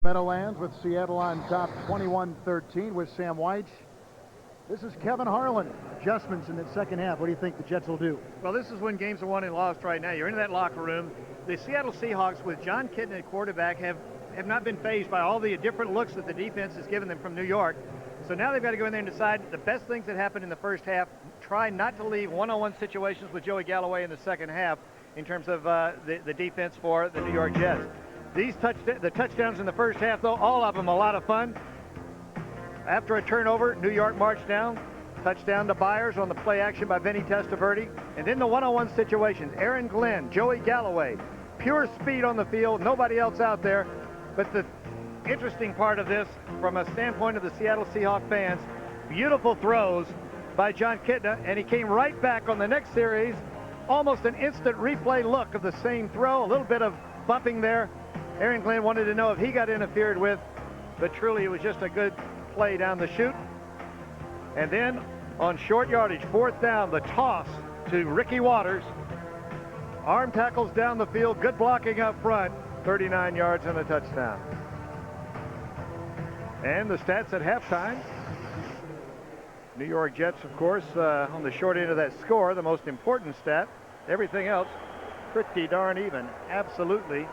Meadowlands with Seattle on top 21-13 with Sam White. This is Kevin Harlan. Adjustments in the second half. What do you think the Jets will do? Well, this is when games are won and lost right now. You're in that locker room. The Seattle Seahawks with John Kitna at quarterback have not been fazed by all the different looks that the defense has given them from New York. So now they've got to go in there and decide the best things that happened in the first half. Try not to leave one-on-one situations with Joey Galloway in the second half in terms of the defense for the New York Jets. The touchdowns in the first half, though, all of them a lot of fun. After a turnover, New York marched down. Touchdown to Byers on the play action by Vinny Testaverde. And then the one-on-one situations. Aaron Glenn, Joey Galloway, pure speed on the field, nobody else out there. But the interesting part of this, from a standpoint of the Seattle Seahawks fans, beautiful throws by John Kitna, and he came right back on the next series. Almost an instant replay look of the same throw, a little bit of bumping there. Aaron Glenn wanted to know if he got interfered with, but truly it was just a good play down the chute. And then on short yardage, fourth down, the toss to Ricky Waters. Arm tackles down the field, good blocking up front, 39 yards and a touchdown. And the stats at halftime. New York Jets, of course, on the short end of that score, the most important stat. Everything else pretty darn even, absolutely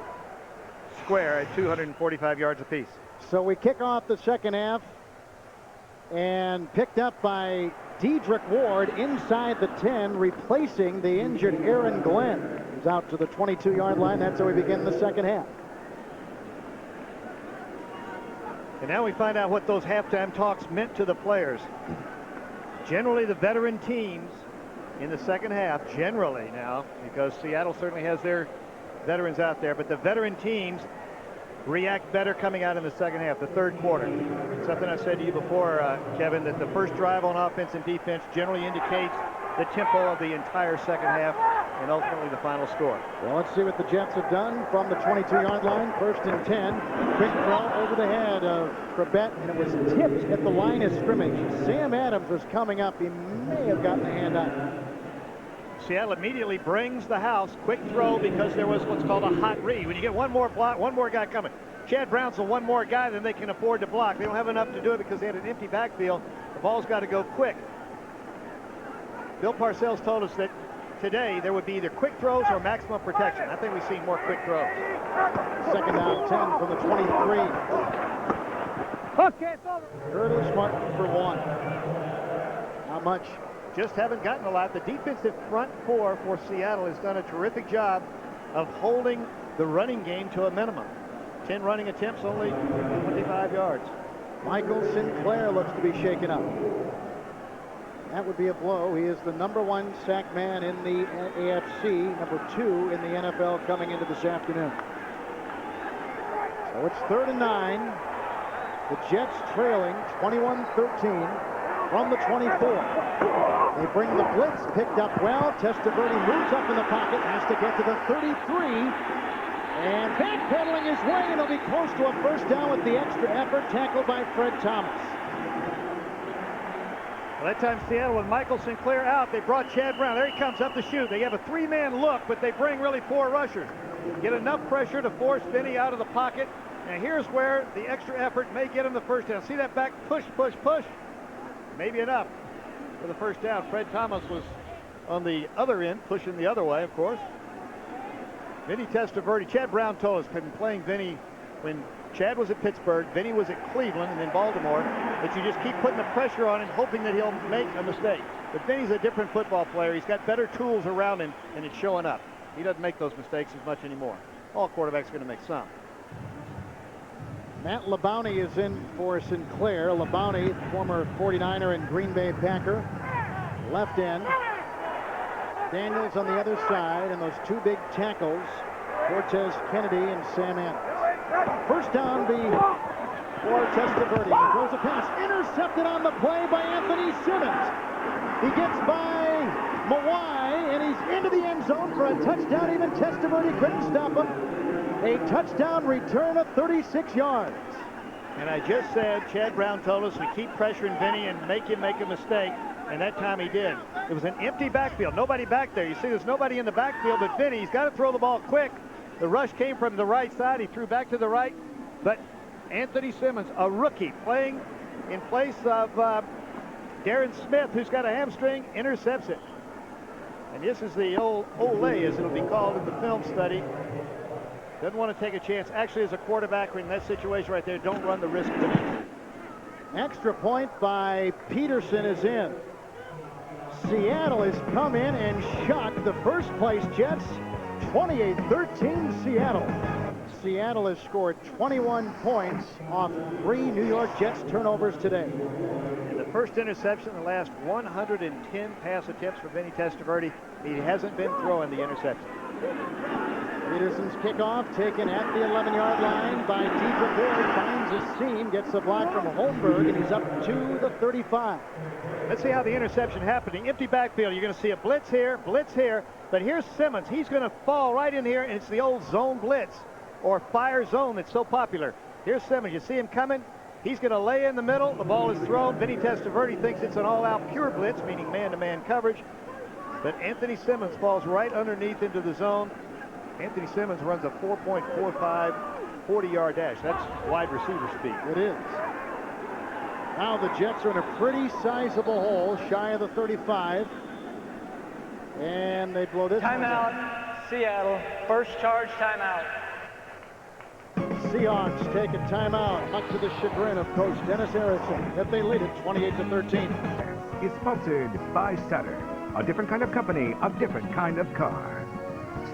square at 245 yards apiece. So we kick off the second half, and picked up by Dedrick Ward inside the 10, replacing the injured Aaron Glenn. He's out to the 22-yard line. That's how we begin the second half. And now we find out what those halftime talks meant to the players. Generally, the veteran teams in the second half, generally now, because Seattle certainly has their veterans out there, but the veteran teams react better coming out in the second half, the third quarter. Something I said to you before, Kevin, that the first drive on offense and defense generally indicates the tempo of the entire second half and ultimately the final score. Well, let's see what the Jets have done from the 22-yard line. First and 10. Quick throw over the head of Corbett, and it was tipped at the line of scrimmage. Sam Adams was coming up. He may have gotten a hand on. Seattle immediately brings the house. Quick throw because there was what's called a hot read. When you get one more block, one more guy coming. Chad Brown's the one more guy than they can afford to block. They don't have enough to do it because they had an empty backfield. The ball's got to go quick. Bill Parcells told us that today there would be either quick throws or maximum protection. I think we've seen more quick throws. Second down, 10 from the 23. Okay, it's over. Curtis Martin for one. Not much. Just haven't gotten a lot. The defensive front four for Seattle has done a terrific job of holding the running game to a minimum. 10 running attempts, only 25 yards. Michael Sinclair looks to be shaken up. That would be a blow. He is the #1 sack man in the AFC, #2 in the NFL coming into this afternoon. So it's 3rd and 9. The Jets trailing 21-13 from the 24. They bring the blitz, picked up well. Testaverde moves up in the pocket, has to get to the 33. And backpedaling his way, and he'll be close to a first down with the extra effort, tackled by Fred Thomas. Well, that time Seattle with Michael Sinclair out, they brought Chad Brown. There he comes up the chute. They have a 3-man look, but they bring really 4 rushers. Get enough pressure to force Vinny out of the pocket. And here's where the extra effort may get him the first down. See that back push, push, push? Maybe enough for the first down. Fred Thomas was on the other end, pushing the other way, of course. Vinny Testaverde, Chad Brown told us, been playing Vinny when Chad was at Pittsburgh, Vinny was at Cleveland and then Baltimore, that you just keep putting the pressure on him, hoping that he'll make a mistake. But Vinny's a different football player. He's got better tools around him, and it's showing up. He doesn't make those mistakes as much anymore. All quarterbacks are going to make some. Matt Labounty is in for Sinclair. Labounty, former 49er and Green Bay Packer. Left end. Daniels on the other side, and those 2 big tackles, Cortez Kennedy and Sam Adams. First down for Testaverde. He throws a pass, intercepted on the play by Anthony Simmons. He gets by Mawai, and he's into the end zone for a touchdown. Even Testaverde couldn't stop him. A touchdown return of 36 yards. And I just said, Chad Brown told us we keep pressuring Vinny and make him make a mistake, and that time he did. It was an empty backfield, nobody back there. You see there's nobody in the backfield but Vinny. He's got to throw the ball quick. The rush came from the right side. He threw back to the right, but Anthony Simmons, a rookie, playing in place of Darren Smith, who's got a hamstring, intercepts it. And this is the old Ole, as it'll be called in the film study. Doesn't want to take a chance. Actually, as a quarterback in that situation right there, don't run the risk of an injury. Extra point by Peterson is in. Seattle has come in and shocked the first place Jets. 28-13 Seattle. Seattle has scored 21 points off 3 New York Jets turnovers today. And the first interception in the last 110 pass attempts for Vinny Testaverde. He hasn't been throwing the interception. Peterson's kickoff taken at the 11-yard line by Deidre Ford. Finds a seam, gets a block from Holmberg, and he's up to the 35. Let's see how the interception happening. Empty backfield. You're going to see a blitz here. But here's Simmons. He's going to fall right in here, and it's the old zone blitz or fire zone that's so popular. Here's Simmons. You see him coming. He's going to lay in the middle. The ball is thrown. Vinny Testaverde thinks it's an all-out pure blitz, meaning man-to-man coverage. But Anthony Simmons falls right underneath into the zone. Anthony Simmons runs a 4.45 40-yard dash. That's wide receiver speed. It is. Now the Jets are in a pretty sizable hole, shy of the 35. And they blow this timeout, Seattle. First charge timeout. Seahawks take a timeout, much to the chagrin of Coach Dennis Harrison, if they lead it 28-13. Is sponsored by Sutter, a different kind of company, a different kind of car.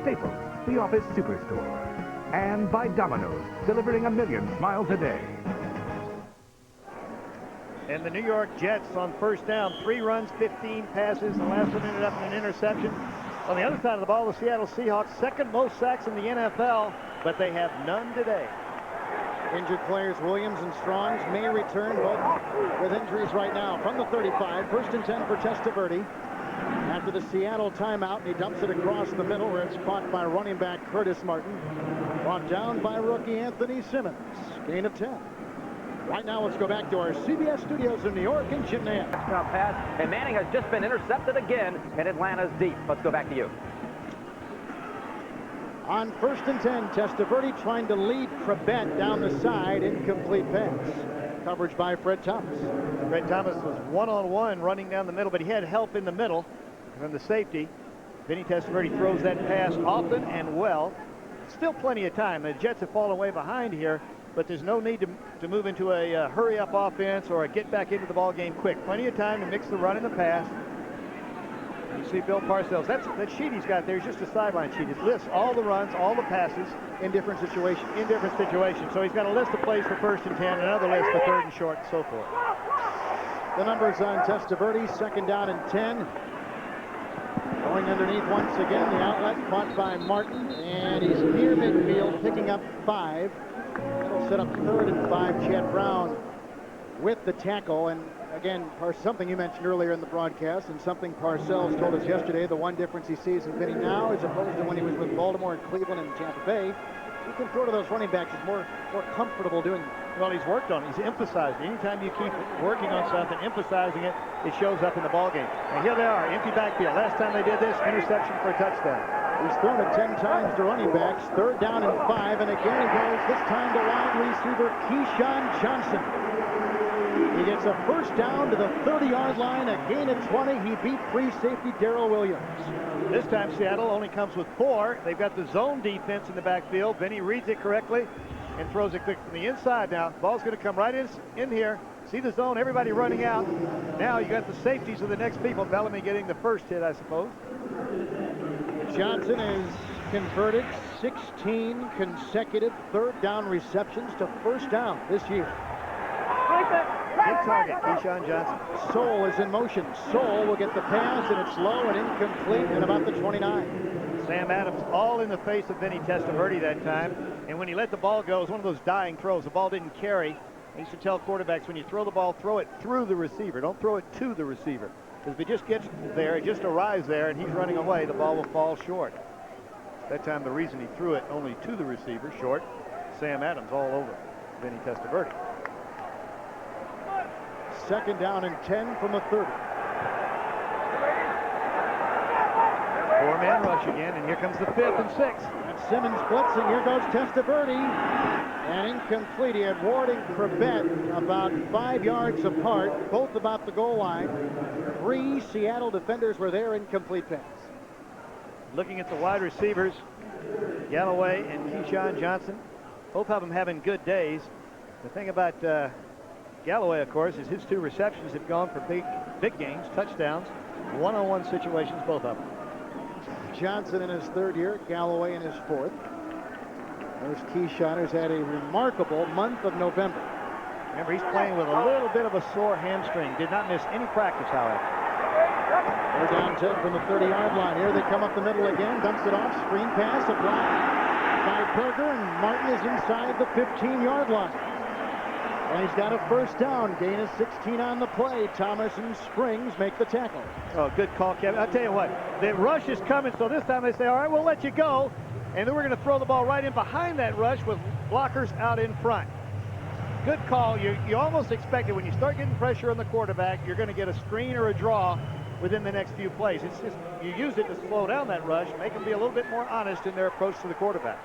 Staples, the office superstore. And by Domino's, delivering 1 million smiles a day. And the New York Jets on first down, 3 runs, 15 passes. The last one ended up in an interception. On the other side of the ball, the Seattle Seahawks, second most sacks in the NFL, but they have none today. Injured players Williams and Strongs may return, both with injuries right now. From the 35, first and 10 for Testaverde. After the Seattle timeout, and he dumps it across the middle where it's caught by running back Curtis Martin. Brought down by rookie Anthony Simmons. Gain of 10. Right now, let's go back to our CBS studios in New York and Jim Nance. Pass, and Manning has just been intercepted again, and Atlanta's deep. Let's go back to you. On first and 10, Testaverde trying to lead Krebet down the side. Incomplete pass. Coverage by Fred Thomas. Fred Thomas was one-on-one running down the middle, but he had help in the middle from the safety. Vinny Testaverde throws that pass often and well. Still plenty of time. The Jets have fallen way behind here, but there's no need to move into a hurry-up offense or a get back into the ball game quick. Plenty of time to mix the run and the pass. You see Bill Parcells. That sheet he's got there is just a sideline sheet. It lists all the runs, all the passes. In different situations. In different situations. So he's got a list of plays for first and 10, another list for third and short, and so forth. The numbers on Testaverde, second down and 10. Going underneath once again, the outlet caught by Martin, and he's near midfield, picking up 5. That'll set up third and 5. Chad Brown with the tackle, and again, something you mentioned earlier in the broadcast, and something Parcells told us yesterday, the one difference he sees in Vinny now, as opposed to when he was with Baltimore and Cleveland and Tampa Bay, he can throw to those running backs. He's more comfortable doing that. Well, he's worked on it. He's emphasized it. Anytime you keep working on something, emphasizing it, it shows up in the ballgame. And here they are, empty backfield. Last time they did this, interception for a touchdown. He's thrown it 10 times to running backs. Third down and 5, and again he goes this time to wide receiver Keyshawn Johnson. He gets a first down to the 30-yard line, a gain of 20. He beat free safety Darrell Williams. This time Seattle only comes with 4. They've got the zone defense in the backfield. Vinny reads it correctly and throws it quick from the inside now. Ball's going to come right in here. See the zone, everybody running out. Now you got the safeties of the next people. Bellamy getting the first hit, I suppose. Johnson has converted 16 consecutive third down receptions to first down this year. Good target, Keyshawn Johnson. Soule is in motion. Soule will get the pass, and it's low and incomplete at about the 29. Sam Adams all in the face of Vinny Testaverde that time. And when he let the ball go, it was one of those dying throws. The ball didn't carry. I used to tell quarterbacks, when you throw the ball, throw it through the receiver. Don't throw it to the receiver. Because if it just gets there, it just arrives there, and he's running away, the ball will fall short. That time, the reason he threw it only to the receiver, short, Sam Adams all over Vinny Testaverde. Second down and 10 from the 30. 4-man rush again, and here comes the 5th and 6th. And Simmons blitzing. Here goes Testaverde. And incomplete. He had Ward and Crevette about 5 yards apart, both about the goal line. 3 Seattle defenders were there. Incomplete pass. Looking at the wide receivers, Galloway and Keyshawn Johnson, both of them having good days. The thing about Galloway, of course, is his 2 receptions have gone for big gains, touchdowns, one-on-one situations, both of them. Johnson in his 3rd year, Galloway in his 4th. There's Keyshawn, who's had a remarkable month of November. Remember, he's playing with a little bit of a sore hamstring. Did not miss any practice, however. They're down 10 from the 30-yard line. Here they come up the middle again. Dumps it off. Screen pass applied by Berger, and Martin is inside the 15-yard line. And he's got a first down. Gain of 16 on the play. Thomas and Springs make the tackle. Oh, good call, Kevin. I'll tell you what, the rush is coming, so this time they say, all right, we'll let you go. And then we're going to throw the ball right in behind that rush with blockers out in front. Good call. You almost expect it when you start getting pressure on the quarterback, you're going to get a screen or a draw within the next few plays. It's just, you use it to slow down that rush, make them be a little bit more honest in their approach to the quarterback.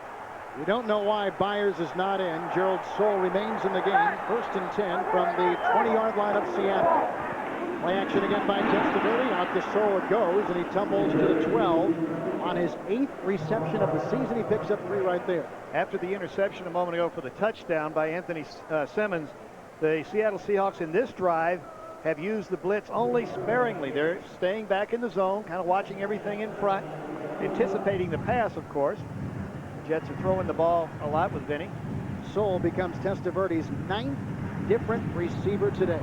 We don't know why Byers is not in. Gerald Soule remains in the game. 1st and 10 from the 20-yard line of Seattle. Play action again by Testaverde. Out to Soule it goes, and he tumbles to the 12. On his 8th reception of the season, he picks up 3 right there. After the interception a moment ago for the touchdown by Anthony Simmons, the Seattle Seahawks in this drive have used the blitz only sparingly. They're staying back in the zone, kind of watching everything in front, anticipating the pass, of course. The Jets are throwing the ball a lot with Vinny. Soule becomes Testaverde's 9th different receiver today.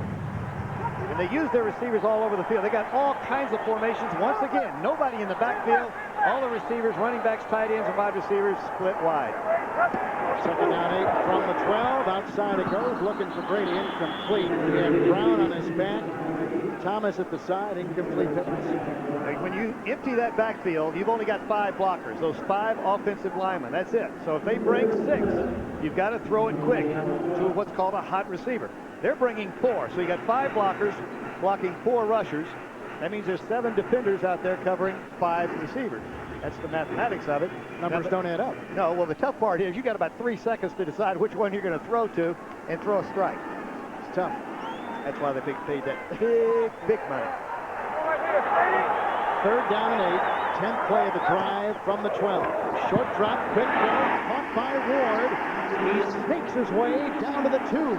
And they use their receivers all over the field. They got all kinds of formations. Once again, nobody in the backfield. All the receivers, running backs, tight ends, and wide receivers split wide. 2nd down 8 from the 12. Outside it goes, looking for Brady. Incomplete. He had Brown on his back. Thomas at the side. Incomplete pass. When you empty that backfield, you've only got 5 blockers. Those 5 offensive linemen. That's it. So if they bring 6, you've got to throw it quick to what's called a hot receiver. They're bringing 4. So you got 5 blockers blocking 4 rushers. That means there's 7 defenders out there covering 5 receivers. That's the mathematics of it. Numbers don't add up. No, well, the tough part is you got about 3 seconds to decide which one you're going to throw to and throw a strike. It's tough. That's why they paid that big money. 3rd down and 8. 10th play of the drive from the 12. Short drop, quick throw, caught by Ward. He sneaks his way down to the 2.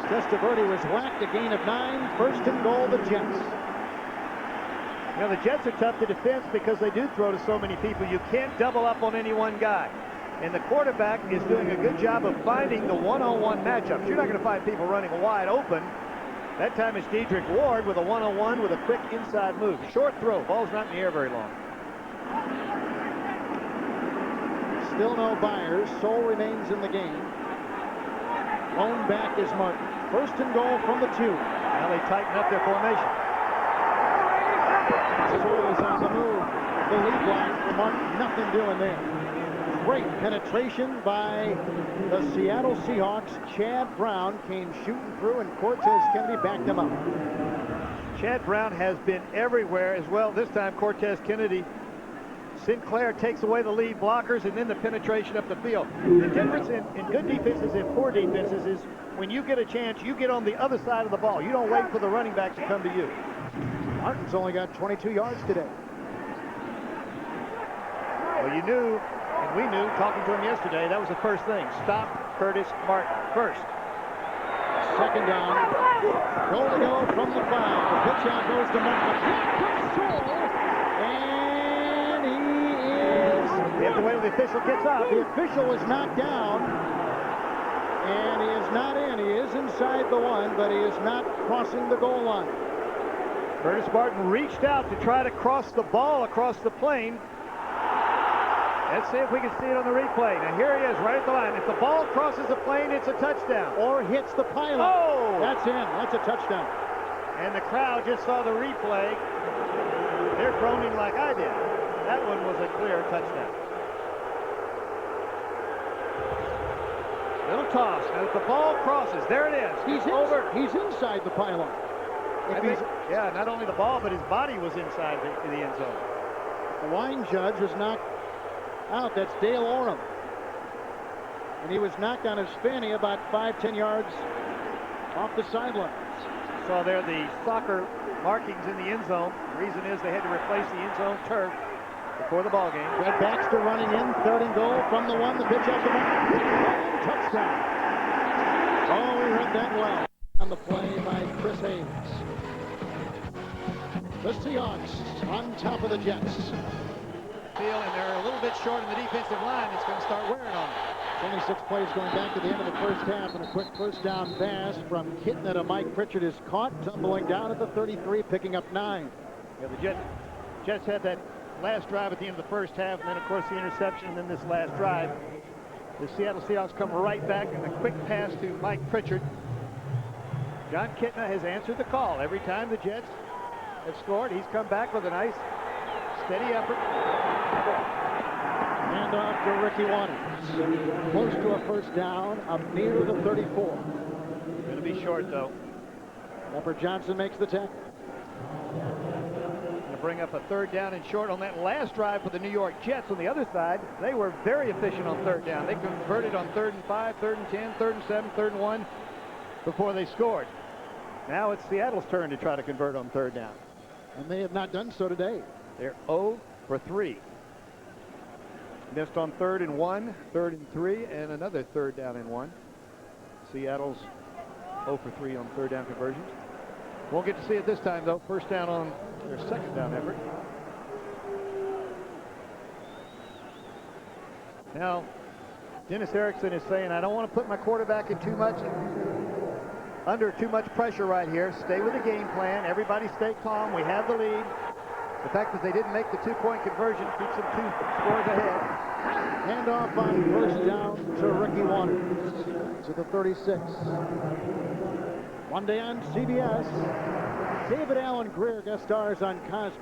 Testaverde was whacked, a gain of 9. 1st and goal, the Jets. You know, the Jets are tough to defend because they do throw to so many people. You can't double up on any one guy. And the quarterback is doing a good job of finding the one-on-one matchups. You're not going to find people running wide open. That time it's Dedrick Ward with a one-on-one with a quick inside move. Short throw. Ball's not in the air very long. Still no Byers. Soule remains in the game. Lone back is Martin. 1st and goal from the 2. Now they tighten up their formation. Soule is on the move. The lead line for Martin. Nothing doing there. Great penetration by the Seattle Seahawks. Chad Brown came shooting through, and Cortez Kennedy backed him up. Chad Brown has been everywhere as well. This time Cortez Kennedy. Sinclair takes away the lead blockers and then the penetration up the field. The difference in good defenses and poor defenses is when you get a chance, you get on the other side of the ball. You don't wait for the running back to come to you. Martin's only got 22 yards today. Well, you knew, and we knew, talking to him yesterday, that was the first thing. Stop Curtis Martin first. 2nd down. Goal to go from the 5. The pitch out goes to Martin. And he is... We have to wait till the official gets up. The official is knocked down. And he is not in. He is inside the 1, but he is not crossing the goal line. Curtis Martin reached out to try to cross the ball across the plane. Let's see if we can see it on the replay. Now here he is right at the line. If the ball crosses the plane, it's a touchdown. Or hits the pylon. Oh! That's in. That's a touchdown. And the crowd just saw the replay. They're groaning like I did. That one was a clear touchdown. Little toss. Now if the ball crosses, there it is. He's over. He's inside the pylon. Yeah, not only the ball, but his body was inside the end zone. The line judge was knocked out. That's Dale Oram. and he was knocked on his fanny about 5-10 yards off the sideline. Saw there the soccer markings in the end zone. The reason is they had to replace the end zone turf before the ball game. Red Baxter running in, 3rd and goal from the 1. The pitch out the back. Touchdown. Oh, we heard that well on the play by Chris Hayes. The Seahawks on top of the Jets. And they're a little bit short in the defensive line. It's going to start wearing on them. 26 plays going back to the end of the first half, and a quick first down pass from Kitna to Mike Pritchard is caught, tumbling down at the 33, picking up 9. Yeah, the Jets had that last drive at the end of the first half, and then of course the interception, and then this last drive. The Seattle Seahawks come right back, and a quick pass to Mike Pritchard. John Kitna has answered the call. Every time the Jets have scored, he's come back with a nice, steady effort. Hand off to Ricky Waters. Close to a first down, up near the 34. Going to be short, though. Pepper Johnson makes the tackle. Going to bring up a 3rd down and short on that last drive for the New York Jets. On the other side, they were very efficient on 3rd down. They converted on 3rd and 5, 3rd and 10, 3rd and 7, 3rd and 1 before they scored. Now it's Seattle's turn to try to convert on 3rd down. And they have not done so today. They're 0 for 3. Missed on 3rd and 1, 3rd and 3, and another 3rd down and 1. Seattle's 0 for 3 on 3rd down conversions. Won't get to see it this time, though. First down on their 2nd down effort. Now, Dennis Erickson is saying, I don't want to put my quarterback in under too much pressure right here. Stay with the game plan. Everybody stay calm. We have the lead. The fact that they didn't make the 2-point conversion keeps them 2 scores ahead. Handoff on first down to Ricky Waters to the 36. One day on CBS, David Allen Greer guest stars on Cosby.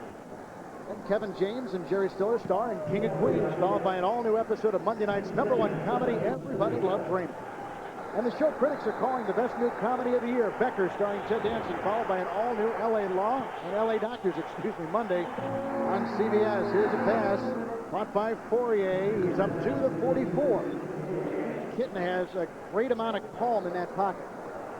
And Kevin James and Jerry Stiller star in King of Queens, followed by an all-new episode of Monday night's #1 comedy, Everybody Loves Raymond. And the show critics are calling the best new comedy of the year, Becker, starring Ted Danson, followed by an all-new LA Law and LA Doctors, Monday on CBS. Here's a pass, caught by Fourier. He's up to the 44. Kitna has a great amount of calm in that pocket.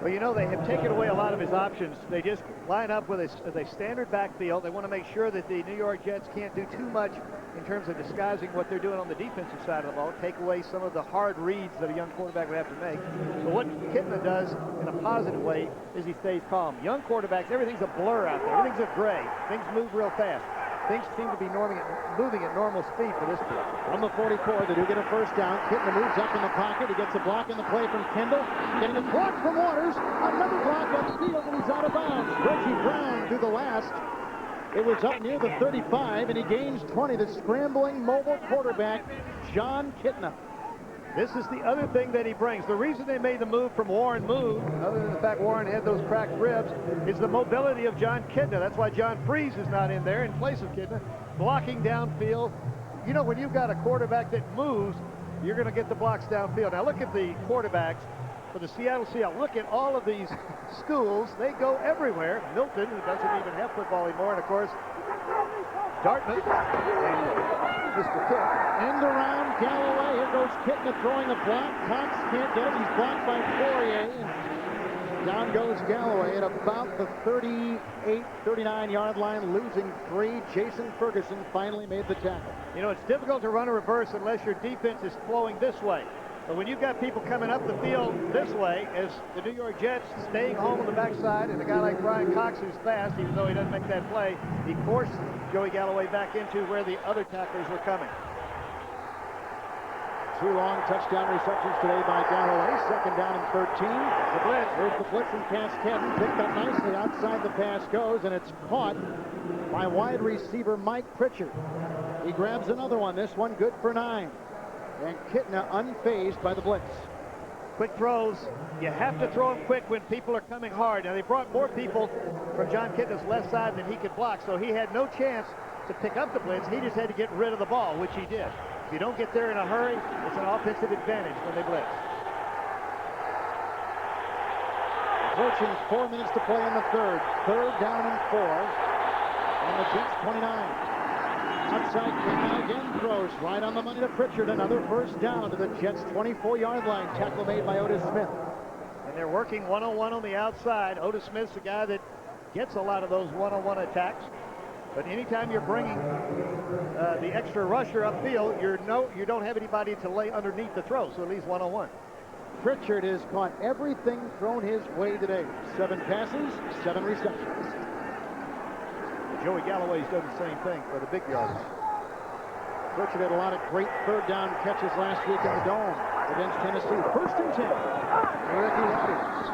Well, you know, they have taken away a lot of his options. They just line up with a standard backfield. They want to make sure that the New York Jets can't do too much in terms of disguising what they're doing on the defensive side of the ball, take away some of the hard reads that a young quarterback would have to make. But what Kitna does in a positive way is he stays calm. Young quarterbacks, everything's a blur out there. Everything's a gray. Things move real fast. Things seem to be moving at normal speed for this team. On the 44, they do get a first down. Kitna moves up in the pocket. He gets a block in the play from Kendall. Getting a block from Waters. Another block upfield, and he's out of bounds. Reggie Brown through the last. It was up near the 35, and he gains 20. The scrambling mobile quarterback, John Kitna. This is the other thing that he brings. The reason they made the move from Warren Moon, other than the fact Warren had those cracked ribs, is the mobility of John Kitna. That's why John Freese is not in there in place of Kitna, blocking downfield. You know, when you've got a quarterback that moves, you're going to get the blocks downfield. Now look at the quarterbacks for the Seattle Seahawks. Look at all of these schools. They go everywhere. Milton, who doesn't even have football anymore, and of course, Dartmouth and Mr. Cook. End around Galloway. Here goes Kitna throwing a block. Cox can't get it. He's blocked by Fourier. And down goes Galloway at about the 38, 39-yard line, losing 3. Jason Ferguson finally made the tackle. You know, it's difficult to run a reverse unless your defense is flowing this way. But when you've got people coming up the field this way, as the New York Jets staying home on the backside, and a guy like Brian Cox, who's fast, even though he doesn't make that play, he forced Joey Galloway back into where the other tacklers were coming. 2 long touchdown receptions today by Galloway. 2nd down and 13. The blitz. Here's the blitz from Cascadden. Picked up nicely. Outside the pass goes, and it's caught by wide receiver Mike Pritchard. He grabs another one. This one good for 9. And Kitna unfazed by the blitz. Quick throws. You have to throw them quick when people are coming hard. Now, they brought more people from John Kitna's left side than he could block, so he had no chance to pick up the blitz. He just had to get rid of the ball, which he did. If you don't get there in a hurry, it's an offensive advantage when they blitz. Approaching 4 minutes to play in the third. 3rd down and 4. On the Jets 29. Outside, King again throws right on the money to Pritchard. Another first down to the Jets' 24-yard line. Tackle made by Otis Smith. And they're working one-on-one on the outside. Otis Smith's the guy that gets a lot of those one-on-one attacks. But anytime you're bringing the extra rusher upfield, you don't have anybody to lay underneath the throw, so it leaves one-on-one. Pritchard has caught everything thrown his way today. 7 passes, 7 receptions. Joey Galloway's done the same thing for the big yardage. Pritchard had a lot of great third down catches last week in the Dome against Tennessee. 1st and 10. Ricky Waters.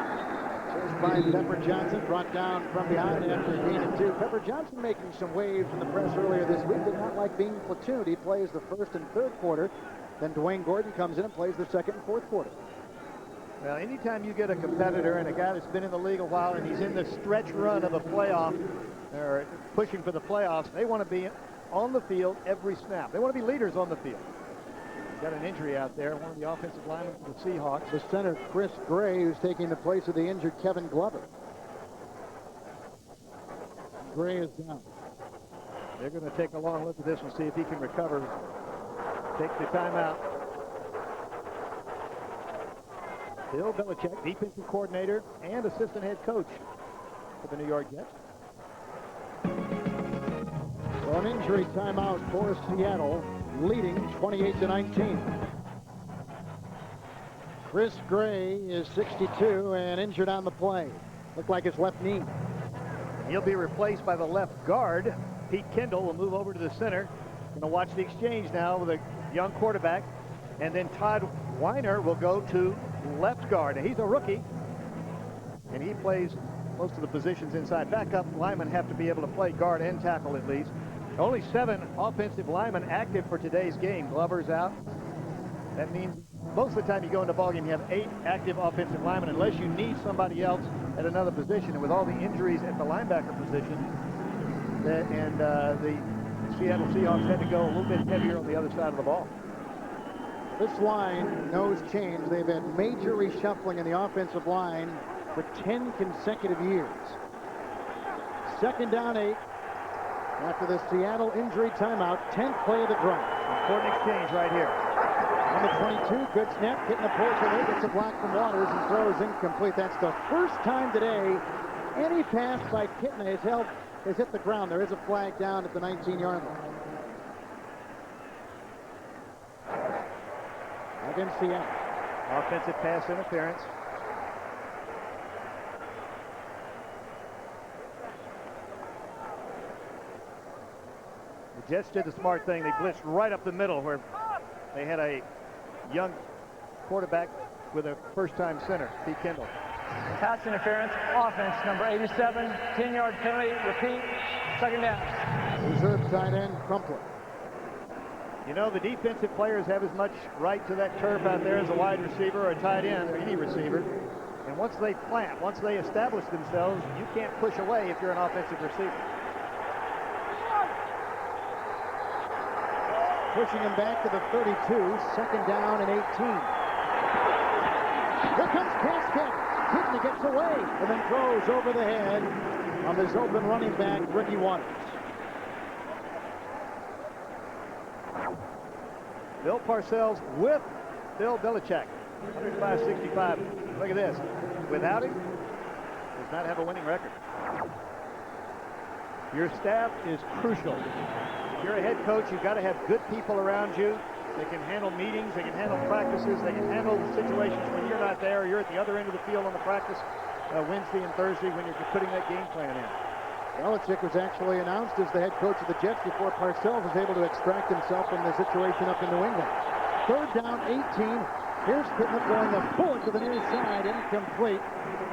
Chased by Pepper Johnson, brought down from behind after a gain of 2. Pepper Johnson making some waves in the press earlier this week. Did not like being platooned. He plays the 1st and 3rd quarter. Then Dwayne Gordon comes in and plays the 2nd and 4th quarter. Well, anytime you get a competitor and a guy that's been in the league a while and he's in the stretch run of a playoff, or pushing for the playoffs, they want to be on the field every snap. They want to be leaders on the field. Got an injury out there, one of the offensive linemen for the Seahawks. The center, Chris Gray, who's taking the place of the injured Kevin Glover. Gray is down. They're going to take a long look at this and see if he can recover. Take the timeout. Bill Belichick, defensive coordinator and assistant head coach for the New York Jets. So an injury timeout for Seattle, leading 28-19. Chris Gray is 62 and injured on the play. Looked like his left knee. He'll be replaced by the left guard. Pete Kendall will move over to the center. Going to watch the exchange now with a young quarterback. And then Todd Weiner will go to left guard. And he's a rookie. And he plays most of the positions inside. Backup linemen have to be able to play guard and tackle at least. Only 7 offensive linemen active for today's game. Glover's out. That means most of the time you go into a ballgame, you have 8 active offensive linemen unless you need somebody else at another position. And with all the injuries at the linebacker position, the Seattle Seahawks had to go a little bit heavier on the other side of the ball. This line knows change. They've had major reshuffling in the offensive line for 10 consecutive years. 2nd down 8. After the Seattle injury timeout, 10th play of the drive. Important exchange right here. On the 22, good snap, getting a push away, gets a block from Waters and throws incomplete. That's the first time today any pass by Kitna has hit the ground. There is a flag down at the 19-yard line. Against Seattle. Offensive pass interference. The Jets did the smart thing. They blitzed right up the middle where they had a young quarterback with a first-time center, Pete Kendall. Pass interference, offense, number 87, 10-yard penalty, repeat, 2nd down. Reserve tight end, Crumpler. You know, the defensive players have as much right to that turf out there as a wide receiver or a tight end or any receiver. And once they plant, once they establish themselves, you can't push away if you're an offensive receiver. Pushing him back to the 32, 2nd down and 18. Here comes Casket. Kitna gets away and then throws over the head of his open running back, Ricky Waters. Bill Parcells with Bill Belichick. 105-65. Look at this. Without him, does not have a winning record. Your staff is crucial. If you're a head coach, you've got to have good people around you. They can handle meetings, they can handle practices, they can handle situations when you're not there or you're at the other end of the field on the practice Wednesday and Thursday when you're putting that game plan in. Belichick was actually announced as the head coach of the Jets before Parcells was able to extract himself from the situation up in New England. 3rd down, 18. Here's Kitna throwing a bullet to the near side, incomplete.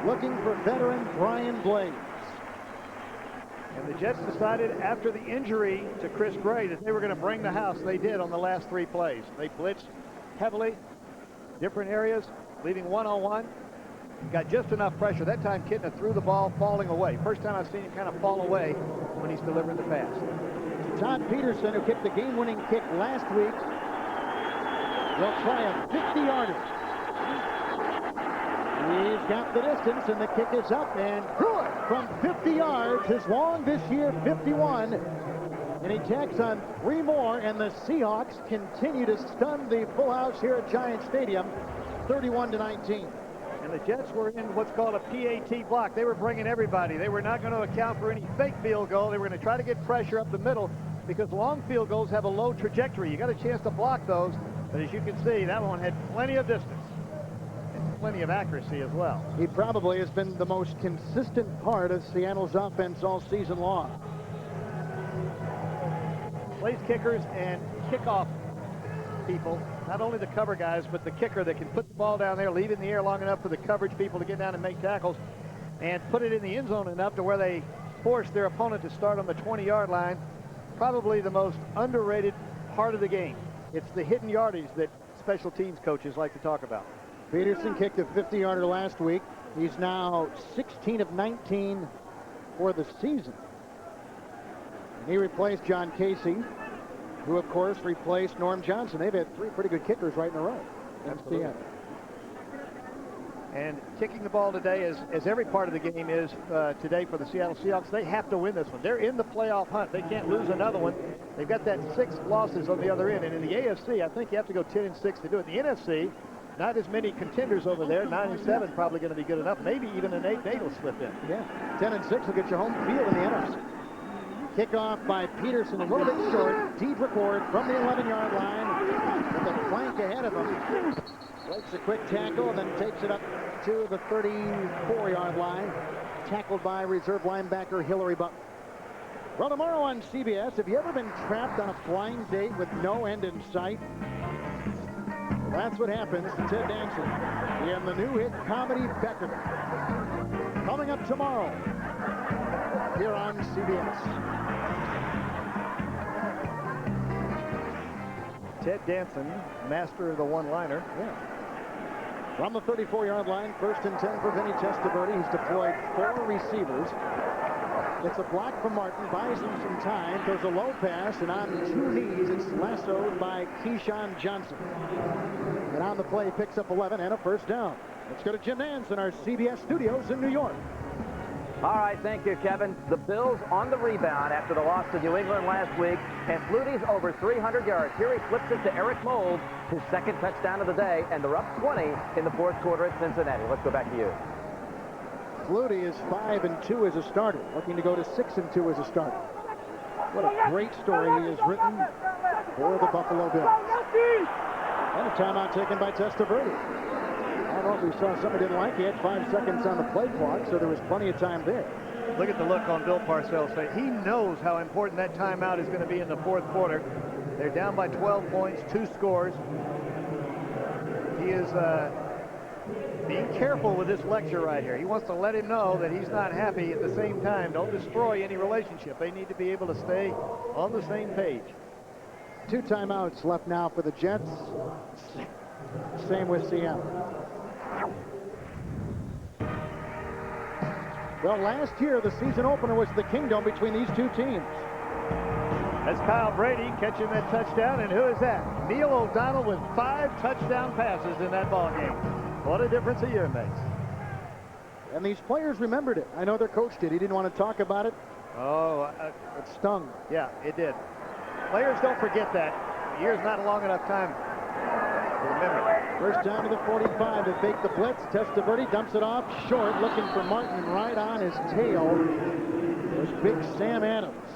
Looking for veteran Brian Blaze. And the Jets decided after the injury to Chris Gray that they were going to bring the house. They did on the last 3 plays. They blitzed heavily, different areas, leaving one-on-one. Got just enough pressure. That time Kitna threw the ball falling away. First time I've seen him kind of fall away when he's delivering the pass. Todd Peterson, who kicked the game-winning kick last week, will try a 50-yarder. He's got the distance, and the kick is up and through it from 50 yards. His long this year, 51. And he tacks on 3 more, and the Seahawks continue to stun the full house here at Giant Stadium, 31-19. And the Jets were in what's called a PAT block. They were bringing everybody. They were not going to account for any fake field goal. They were going to try to get pressure up the middle because long field goals have a low trajectory. You got a chance to block those, but as you can see, that one had plenty of distance and plenty of accuracy as well. He probably has been the most consistent part of Seattle's offense all season long. Place kickers and kickoff people, not only the cover guys, but the kicker that can put the ball down there, leave it in the air long enough for the coverage people to get down and make tackles, and put it in the end zone enough to where they force their opponent to start on the 20-yard line. Probably the most underrated part of the game. It's the hidden yardage that special teams coaches like to talk about. Peterson kicked a 50-yarder last week. He's now 16 of 19 for the season. And he replaced John Casey, who, of course, replaced Norm Johnson. They've had 3 pretty good kickers right in a row. Absolutely. And kicking the ball today, as every part of the game is today for the Seattle Seahawks, they have to win this one. They're in the playoff hunt. They can't lose another one. They've got that 6 losses on the other end. And in the AFC, I think you have to go 10-6 to do it. The NFC, not as many contenders over there. 9-7 probably going to be good enough. Maybe even an 8-8 will slip in. Yeah, 10-6 will get you home field in the NFC. Kickoff by Peterson, a little bit short. Dedrick Ward from the 11-yard line with the flank ahead of him. Breaks a quick tackle and then takes it up to the 34-yard line. Tackled by reserve linebacker Hillary Butler. Well, tomorrow on CBS, have you ever been trapped on a blind date with no end in sight? Well, that's what happens to Ted Danson in the new hit comedy Becker. Coming up tomorrow here on CBS. Ted Danson, master of the one-liner. Yeah. From the 34-yard line, 1st and 10 for Vinny Testaverde. He's deployed 4 receivers. It's a block from Martin, buys him some time, throws a low pass, and on 2 knees, it's lassoed by Keyshawn Johnson. And on the play, picks up 11 and a 1st down. Let's go to Jim Nantz in our CBS studios in New York. All right, thank you, Kevin. The Bills on the rebound after the loss to New England last week, and Flutie's over 300 yards. Here he flips it to Eric Mould, his 2nd touchdown of the day, and they're up 20 in the 4th quarter at Cincinnati. Let's go back to you. Flutie is 5-2 as a starter, looking to go to 6-2 as a starter. What a great story he has written for the Buffalo Bills. And a timeout taken by Testaverde. I don't know if we saw somebody didn't like. He had 5 seconds on the play clock, so there was plenty of time there. Look at the look on Bill Parcells' face. He knows how important that timeout is going to be in the 4th quarter. They're down by 12 points, 2 scores. He is being careful with this lecture right here. He wants to let him know that he's not happy. At the same time, don't destroy any relationship. They need to be able to stay on the same page. 2 timeouts left now for the Jets. Same with Seattle. Well, last year, the season opener was the kingdom between these 2 teams. That's Kyle Brady catching that touchdown, and who is that? Neil O'Donnell with 5 touchdown passes in that ball game. What a difference a year makes. And these players remembered it. I know their coach did. He didn't want to talk about it. Oh, it stung. Yeah, it did. Players don't forget that. A year's not a long enough time to remember. First down to the 45 to fake the blitz. Testaverde dumps it off short, looking for Martin right on his tail. There's big Sam Adams.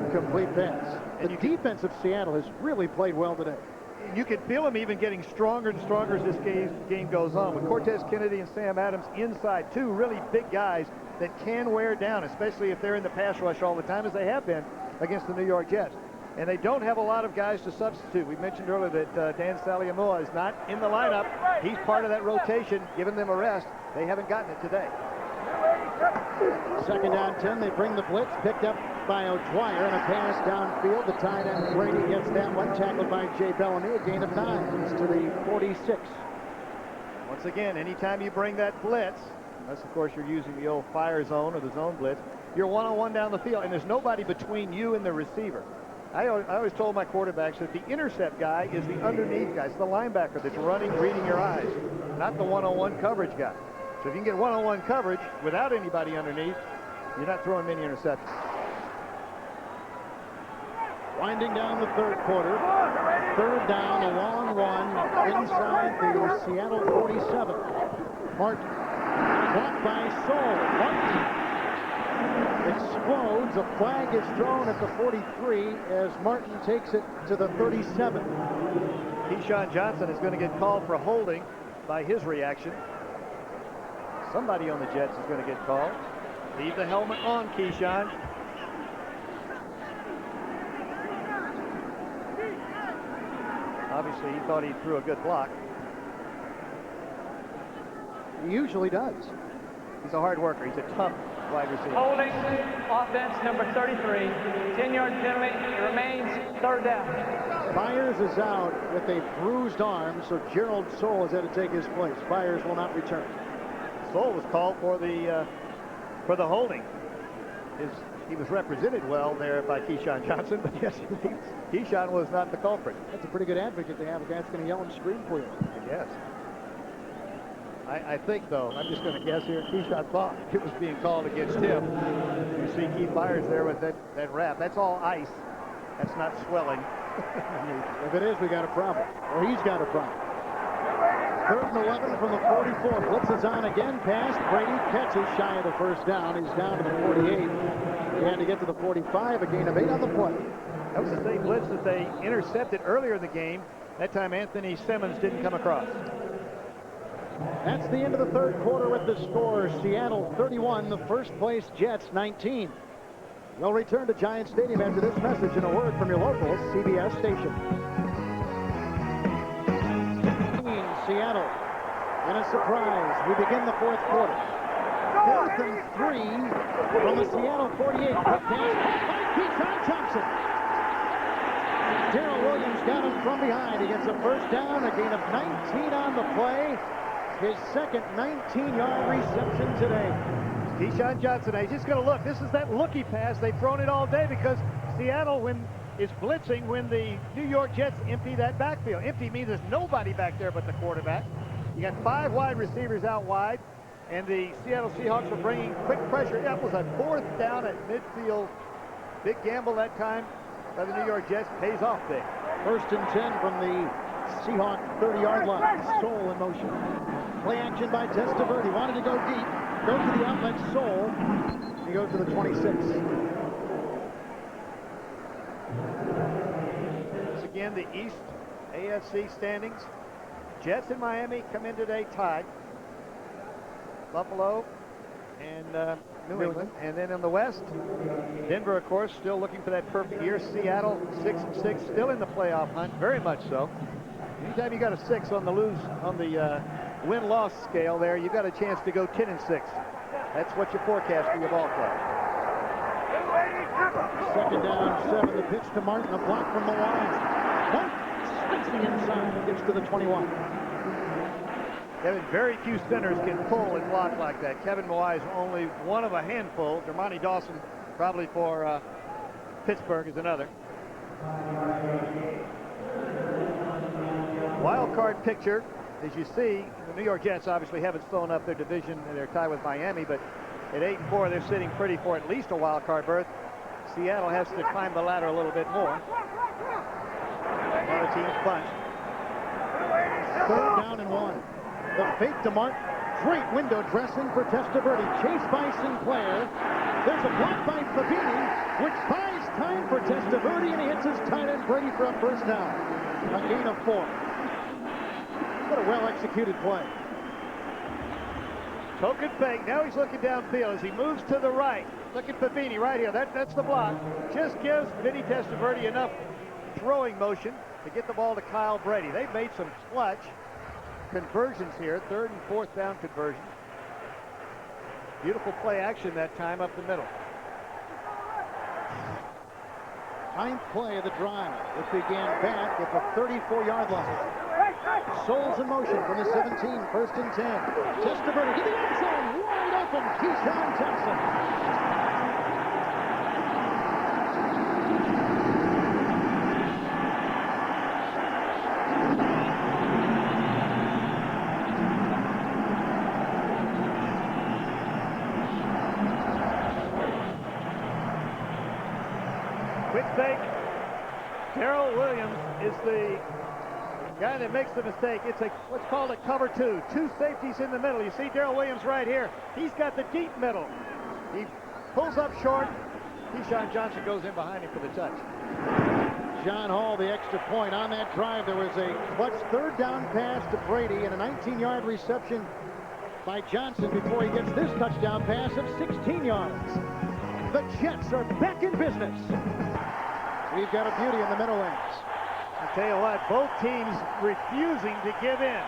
Incomplete pass. The defense of Seattle has really played well today. You can feel him even getting stronger and stronger as this game goes on. With Cortez Kennedy and Sam Adams inside, 2 really big guys that can wear down, especially if they're in the pass rush all the time, as they have been against the New York Jets. And they don't have a lot of guys to substitute. We mentioned earlier that Dan Saliamoa is not in the lineup. He's part of that rotation, giving them a rest. They haven't gotten it today. 2nd down 10. They bring the blitz, picked up by O'Dwyer, and a pass downfield. The tight end Brady gets that one, tackled by Jay Bellamy. A gain of 9. It's to the 46. Once again, anytime you bring that blitz, unless of course you're using the old fire zone or the zone blitz, you're one-on-one down the field, and there's nobody between you and the receiver. I always told my quarterbacks that the intercept guy is the underneath guy. It's the linebacker that's running, reading your eyes, not the one-on-one coverage guy. So if you can get one-on-one coverage without anybody underneath, you're not throwing many interceptions. Winding down the third quarter. Third down, a long one inside the Seattle 47. Martin blocked by Soul. Martin explodes. A flag is thrown at the 43 as Martin takes it to the 37. Keyshawn Johnson is going to get called for holding by his reaction. Somebody on the Jets is going to get called. Leave the helmet on, Keyshawn. Obviously, he thought he threw a good block. He usually does. He's a hard worker. He's a tough wide receiver. Holding offense number 33. 10-yard penalty. It remains third down. Byers is out with a bruised arm, so Gerald Soul has had to take his place. Byers will not return. Soul was called for the holding. He was represented well there by Keyshawn Johnson, but yes, Keyshawn was not the culprit. That's a pretty good advocate to have, a guy that's going to yell and scream for you. Yes. I think, though, I'm just going to guess here, Keyshawn thought it was being called against him. You see Keith Byers there with that wrap. That's all ice. That's not swelling. If it is, we got a problem. Or he's got a problem. Third and 11 from the 44. Blitz is on again. Pass. Brady catches shy of the first down. He's down to the 48. He had to get to the 45. A gain of 8 on the play. That was the same blitz that they intercepted earlier in the game. That time Anthony Simmons didn't come across. That's the end of the third quarter with the score. Seattle 31, the first place Jets 19. We'll return to Giant Stadium after this message and a word from your local CBS station. Seattle in a surprise. We begin the fourth quarter. 4th and 3 from the Seattle 48. Quick pass by Keyshawn Johnson. Darrell Williams got him from behind. He gets a first down, a gain of 19 on the play. His second 19-yard reception today. Keyshawn Johnson, he's just going to look. This is that looky pass. They've thrown it all day because Seattle is blitzing when the New York Jets empty that backfield. Empty means there's nobody back there but the quarterback. You got 5 wide receivers out wide, and the Seattle Seahawks are bringing quick pressure. That was a 4th down at midfield. Big gamble that time by the New York Jets. Pays off big. 1st and 10 from the Seahawk 30-yard line. Soul in motion. Play action by Testaverde. Wanted to go deep. Goes to the outlet. Soul. He goes to the 26. Again, the East AFC standings. Jets and Miami come in today tied. Buffalo and New England. And then in the West, Denver, of course, still looking for that perfect year. Seattle 6-6, still in the playoff hunt, very much so. Anytime you got a 6 on the win-loss scale there, you got a chance to go 10-6. That's what you forecast for your ball club. 2nd down, 7. The pitch to Martin. A block from the line. Sticks the inside, gets to the 21. Kevin, very few centers can pull and block like that. Kevin Moai is only one of a handful. Dermontti Dawson, probably for Pittsburgh, is another. Wild card picture, as you see, the New York Jets obviously haven't thrown up their division, and they're tied with Miami, but at 8-4, they're sitting pretty for at least a wild card berth. Seattle has to climb the ladder a little bit more. Other teams bunched. 3rd down and 1. The fake to Martin. Great window dressing for Testaverde. Chased by Sinclair. There's a block by Fabini, which buys time for Testaverde, and he hits his tight end Brady for a first down. A gain of 4. What a well-executed play. Token fake. Now he's looking downfield as he moves to the right. Look at Fabini right here. That's the block. Just gives Vinny Testaverde enough throwing motion to get the ball to Kyle Brady. They've made some clutch conversions here. 3rd and 4th down conversion. Beautiful play action that time up the middle. 9th play of the drive. It began back at the 34-yard line. Souls in motion from the 17. 1st and 10. Testaverde to the end zone. Wide open. Keyshawn Johnson. Quick fake. Darrell Williams is the guy that makes the mistake. It's what's called a cover two. Two safeties in the middle. You see Darrell Williams right here. He's got the deep middle. He pulls up short. Keyshawn Johnson goes in behind him for the touch. John Hall, the extra point. On that drive, there was a clutch third down pass to Brady and a 19-yard reception by Johnson before he gets this touchdown pass of 16 yards. The Jets are back in business. We've got a beauty in the Meadowlands. I tell you what, both teams refusing to give in.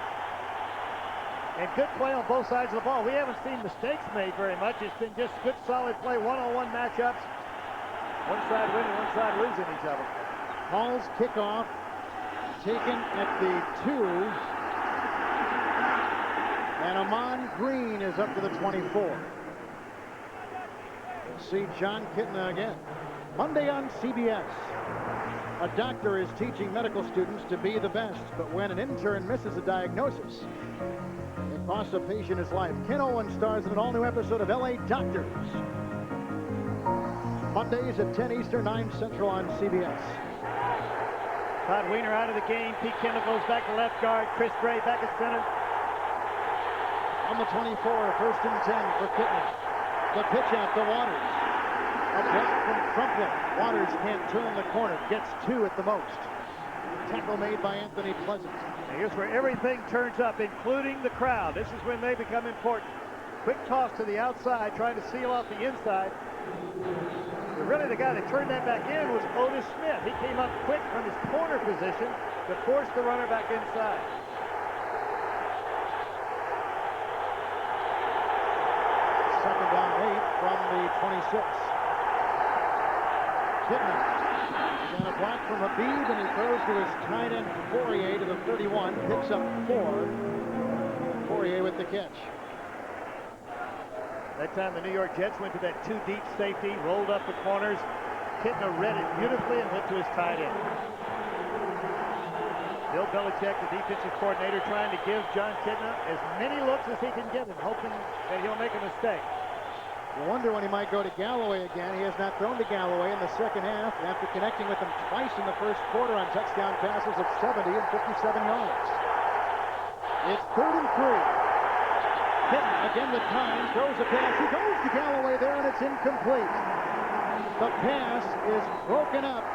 And good play on both sides of the ball. We haven't seen mistakes made very much. It's been just good, solid play, one-on-one matchups. One side winning, one side losing each other. Hall's kickoff taken at the 2. And Amon Green is up to the 24. We'll see John Kitna again. Monday on CBS. A doctor is teaching medical students to be the best, but when an intern misses a diagnosis, it costs a patient his life. Ken Owen stars in an all-new episode of LA Doctors. Mondays at 10 Eastern, 9 Central on CBS. Todd Weiner out of the game. Pete Kendall goes back to left guard. Chris Gray back at center. On the 24, first and 10 for Kitna. The pitch out to Waters. A block from Crumpler. Waters can't turn the corner. Gets 2 at the most. Tackle made by Anthony Pleasant. And here's where everything turns up, including the crowd. This is when they become important. Quick toss to the outside, trying to seal off the inside. But really, the guy that turned that back in was Otis Smith. He came up quick from his corner position to force the runner back inside. Second down 8 from the 26. Kitna. He's got a block from Habib, and he throws to his tight end Fourier to the 31. Picks up 4. Fourier with the catch. That time the New York Jets went to that 2 deep safety, rolled up the corners. Kitna read it beautifully and went to his tight end. Bill Belichick, the defensive coordinator, trying to give John Kitna as many looks as he can give him, hoping that he'll make a mistake. You wonder when he might go to Galloway again. He has not thrown to Galloway in the second half after connecting with him twice in the first quarter on touchdown passes of 70 and 57 yards. It's 3rd and 3. Kitna again with time, throws a pass. He goes to Galloway there, and it's incomplete. The pass is broken up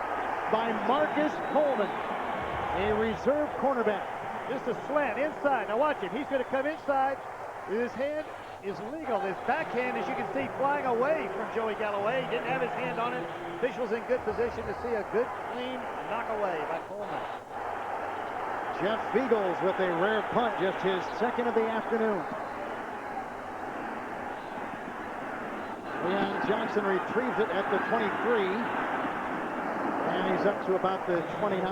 by Marcus Coleman, a reserve cornerback. Just a slant inside. Now watch him. He's going to come inside. His hand is legal. His backhand, as you can see, flying away from Joey Galloway. He didn't have his hand on it. Officials in good position to see a good, clean knock away by Coleman. Jeff Beagles with a rare punt, just his second of the afternoon. Leon Johnson retrieves it at the 23, and he's up to about the 29.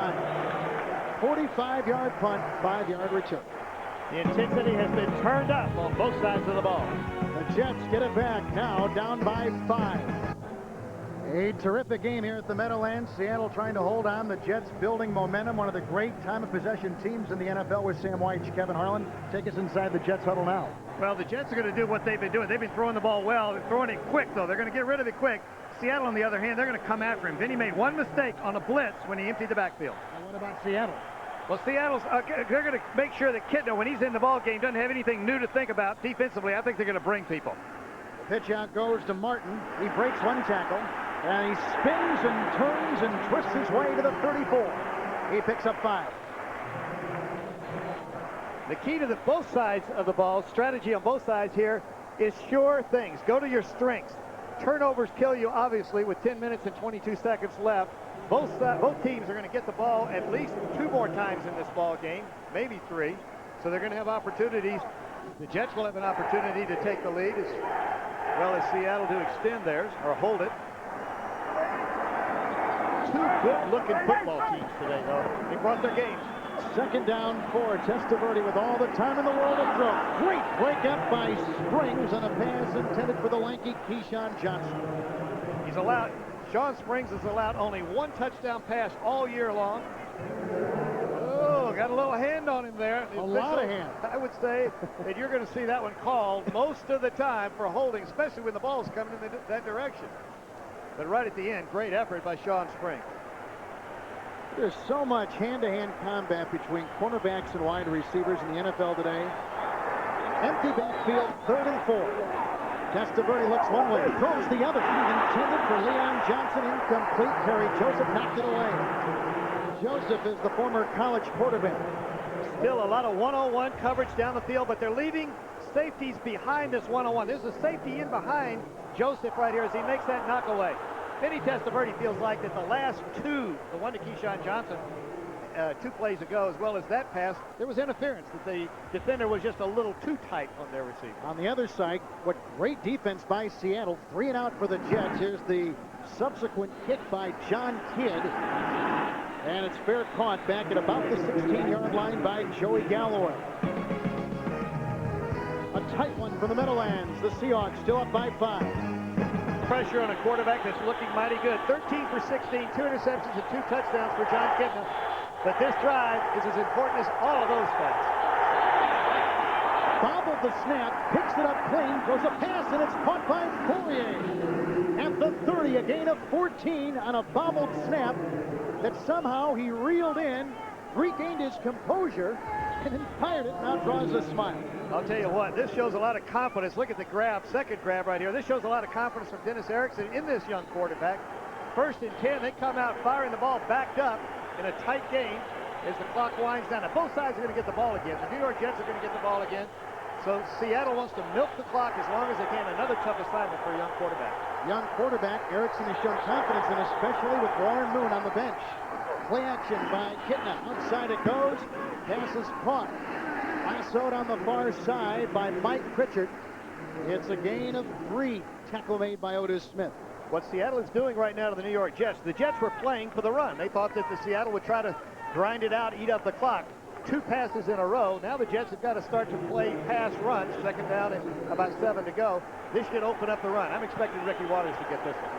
45-yard punt, 5-yard return. The intensity has been turned up on both sides of the ball. The Jets get it back now, down by 5. A terrific game here at the Meadowlands. Seattle trying to hold on. The Jets building momentum. One of the great time of possession teams in the NFL with Sam White and Kevin Harlan. Take us inside the Jets huddle now. Well, the Jets are going to do what they've been doing. They've been throwing the ball well. They're throwing it quick, though. They're going to get rid of it quick. Seattle, on the other hand, they're going to come after him. Vinny made one mistake on a blitz when he emptied the backfield. And what about Seattle? Well, Seattle's they're going to make sure that Kitna, when he's in the ball game, doesn't have anything new to think about defensively. I think they're going to bring people. The pitch out goes to Martin. He breaks one tackle, and he spins and turns and twists his way to the 34. He picks up 5. The key to both sides of the ball, strategy on both sides here, is sure things. Go to your strengths. Turnovers kill you, obviously, with 10 minutes and 22 seconds left. Both teams are going to get the ball at least 2 more times in this ball game, maybe 3. So they're going to have opportunities. The Jets will have an opportunity to take the lead as well as Seattle to extend theirs or hold it. 2 good-looking football teams today, though. They brought their games. Second down 4. Testaverde with all the time in the world to throw. Great breakup by Springs on a pass intended for the lanky Keyshawn Johnson. He's allowed. Sean Springs has allowed only 1 touchdown pass all year long. Oh, got a little hand on him there. A lot of hand. I would say that you're going to see that one called most of the time for holding, especially when the ball's coming in that direction. But right at the end, great effort by Sean Springs. There's so much hand-to-hand combat between cornerbacks and wide receivers in the NFL today. Empty backfield, 3rd and 4. Testaverde looks one way, throws the other. Intended for Leon Johnson, incomplete. Harry Joseph knocked it away. Joseph is the former college quarterback. Still a lot of one-on-one coverage down the field, but they're leaving safeties behind this one-on-one. There's a safety in behind Joseph right here as he makes that knock away. Vinny Testaverde feels like that the last two, the one to Keyshawn Johnson 2 plays ago, as well as that pass, there was interference, that the defender was just a little too tight on their receiver. On the other side, what great defense by Seattle. 3 and out for the Jets. Here's the subsequent kick by John Kidd. And it's fair caught back at about the 16-yard line by Joey Galloway. A tight one from the Meadowlands. The Seahawks still up by 5. Pressure on a quarterback that's looking mighty good. 13 for 16, 2 interceptions and 2 touchdowns for John Kitna. But this drive is as important as all of those stats. Bobbled the snap, picks it up clean, throws a pass, and it's caught by Fourier. At the 30, a gain of 14 on a bobbled snap that somehow he reeled in, regained his composure, and then fired it. Now draws a smile. I'll tell you what, this shows a lot of confidence. Look at the grab, second grab right here. This shows a lot of confidence from Dennis Erickson in this young quarterback. 1st and 10, they come out firing the ball backed up in a tight game as the clock winds down. Now, both sides are going to get the ball again. The New York Jets are going to get the ball again. So Seattle wants to milk the clock as long as they can. Another tough assignment for a young quarterback. Young quarterback, Erickson has shown confidence in, especially with Warren Moon on the bench. Play action by Kitna. Outside it goes. Pass is caught. Lassoed on the far side by Mike Pritchard. It's a gain of 3. Tackle made by Otis Smith. What Seattle is doing right now to the New York Jets, the Jets were playing for the run. They thought that the Seattle would try to grind it out, eat up the clock. 2 passes in a row. Now the Jets have got to start to play pass runs. 2nd down and about 7 to go. This should open up the run. I'm expecting Ricky Waters to get this one.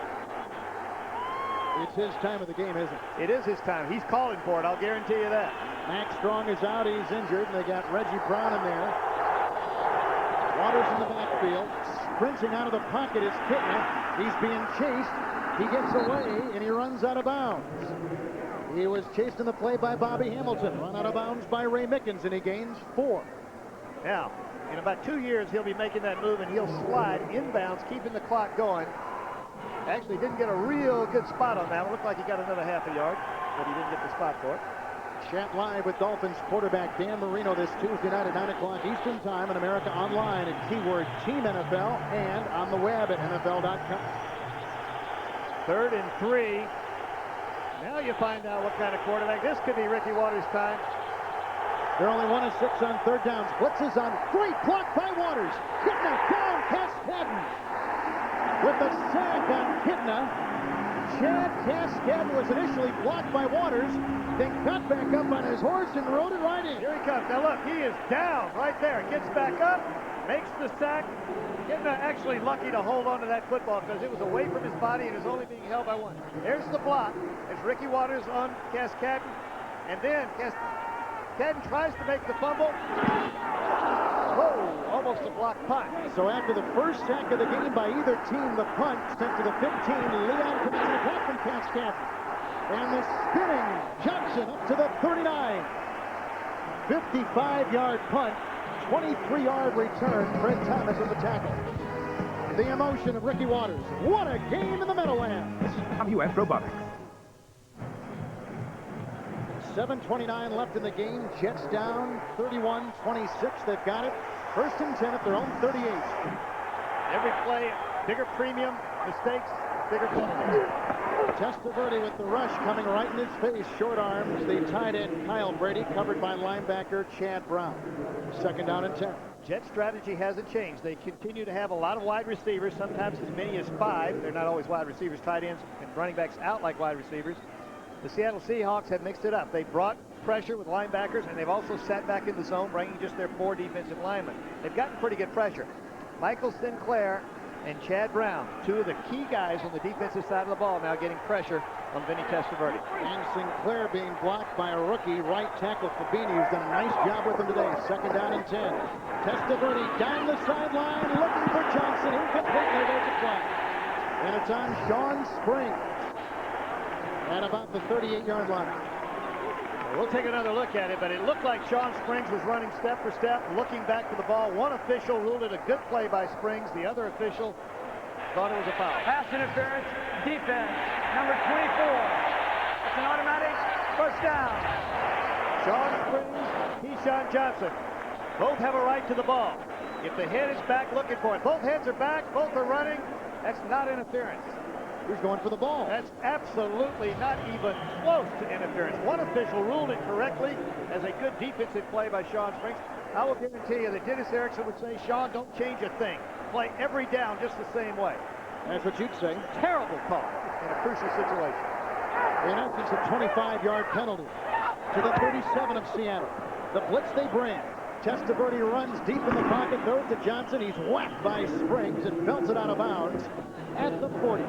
It's his time of the game, isn't it? It is his time. He's calling for it, I'll guarantee you that. Max Strong is out. He's injured, and they got Reggie Brown in there. Waters in the backfield. Sprinting out of the pocket is Kitna. He's being chased. He gets away, and he runs out of bounds. He was chased in the play by Bobby Hamilton. Run out of bounds by Ray Mickens, and he gains 4. Now, in about 2 years, he'll be making that move, and he'll slide inbounds, keeping the clock going. Actually didn't get a real good spot on that one. Looked like he got another half a yard, but he didn't get the spot for it. Chat live with Dolphins quarterback Dan Marino this Tuesday night at 9 o'clock Eastern Time on America Online at keyword Team NFL and on the web at NFL.com. 3rd and 3. Now you find out what kind of quarterback. This could be Ricky Waters' time. They're only 1 of 6 on 3rd downs. Blitzes on. Great block by Waters. Kitna down. Cascadden with the sack on Kitna. Chad Cascadden was initially blocked by Waters, then got back up on his horse and rode it right in. Here he comes. Now look, he is down right there. Gets back up, makes the sack. Kitna actually lucky to hold on to that football because it was away from his body and is only being held by 1. There's the block. It's Ricky Waters on Cascadden. And then Cascadden tries to make the fumble. Oh, almost a blocked punt. So after the first sack of the game by either team, the punt sent to the 15. Leon comes in attack from Cascadden. And the spinning Johnson up to the 39. 55-yard punt, 23-yard return. Fred Thomas at the tackle. The emotion of Ricky Waters. What a game in the Meadowlands. WS Robotics. 7:29 left in the game. Jets down 31-26. They've got it. 1st and 10 at their own 38. Every play, bigger premium, mistakes, bigger penalties. Testaverde with the rush coming right in his face. Short arms. The tight end Kyle Brady covered by linebacker Chad Brown. 2nd down and 10. Jet strategy hasn't changed. They continue to have a lot of wide receivers, sometimes as many as 5. They're not always wide receivers. Tight ends and running backs out like wide receivers. The Seattle Seahawks have mixed it up. They brought pressure with linebackers, and they've also sat back in the zone, bringing just their 4 defensive linemen. They've gotten pretty good pressure. Michael Sinclair and Chad Brown, 2 of the key guys on the defensive side of the ball, now getting pressure on Vinny Testaverde. And Sinclair being blocked by a rookie right tackle Fabini, who's done a nice job with him today. 2nd down and 10. Testaverde down the sideline, looking for Johnson. Incomplete. There goes the flag. And it's on Sean Spring at about the 38-yard line. We'll take another look at it, but it looked like Sean Springs was running step for step, looking back to the ball. One official ruled it a good play by Springs. The other official thought it was a foul. Pass interference, defense, number 24. It's an automatic first down. Sean Springs, Keyshawn Johnson, both have a right to the ball. If the head is back looking for it, both heads are back, both are running, that's not interference. He's going for the ball. That's absolutely not even close to interference. One official ruled it correctly as a good defensive play by Sean Springs. I will guarantee you that Dennis Erickson would say, Sean, don't change a thing. Play every down just the same way. That's what you'd say. Terrible call in a crucial situation. The announcement, a 25-yard penalty to the 37 of Seattle. The blitz they bring. Testaverde runs deep in the pocket, throws to Johnson. He's whacked by Springs and belts it out of bounds at the 40.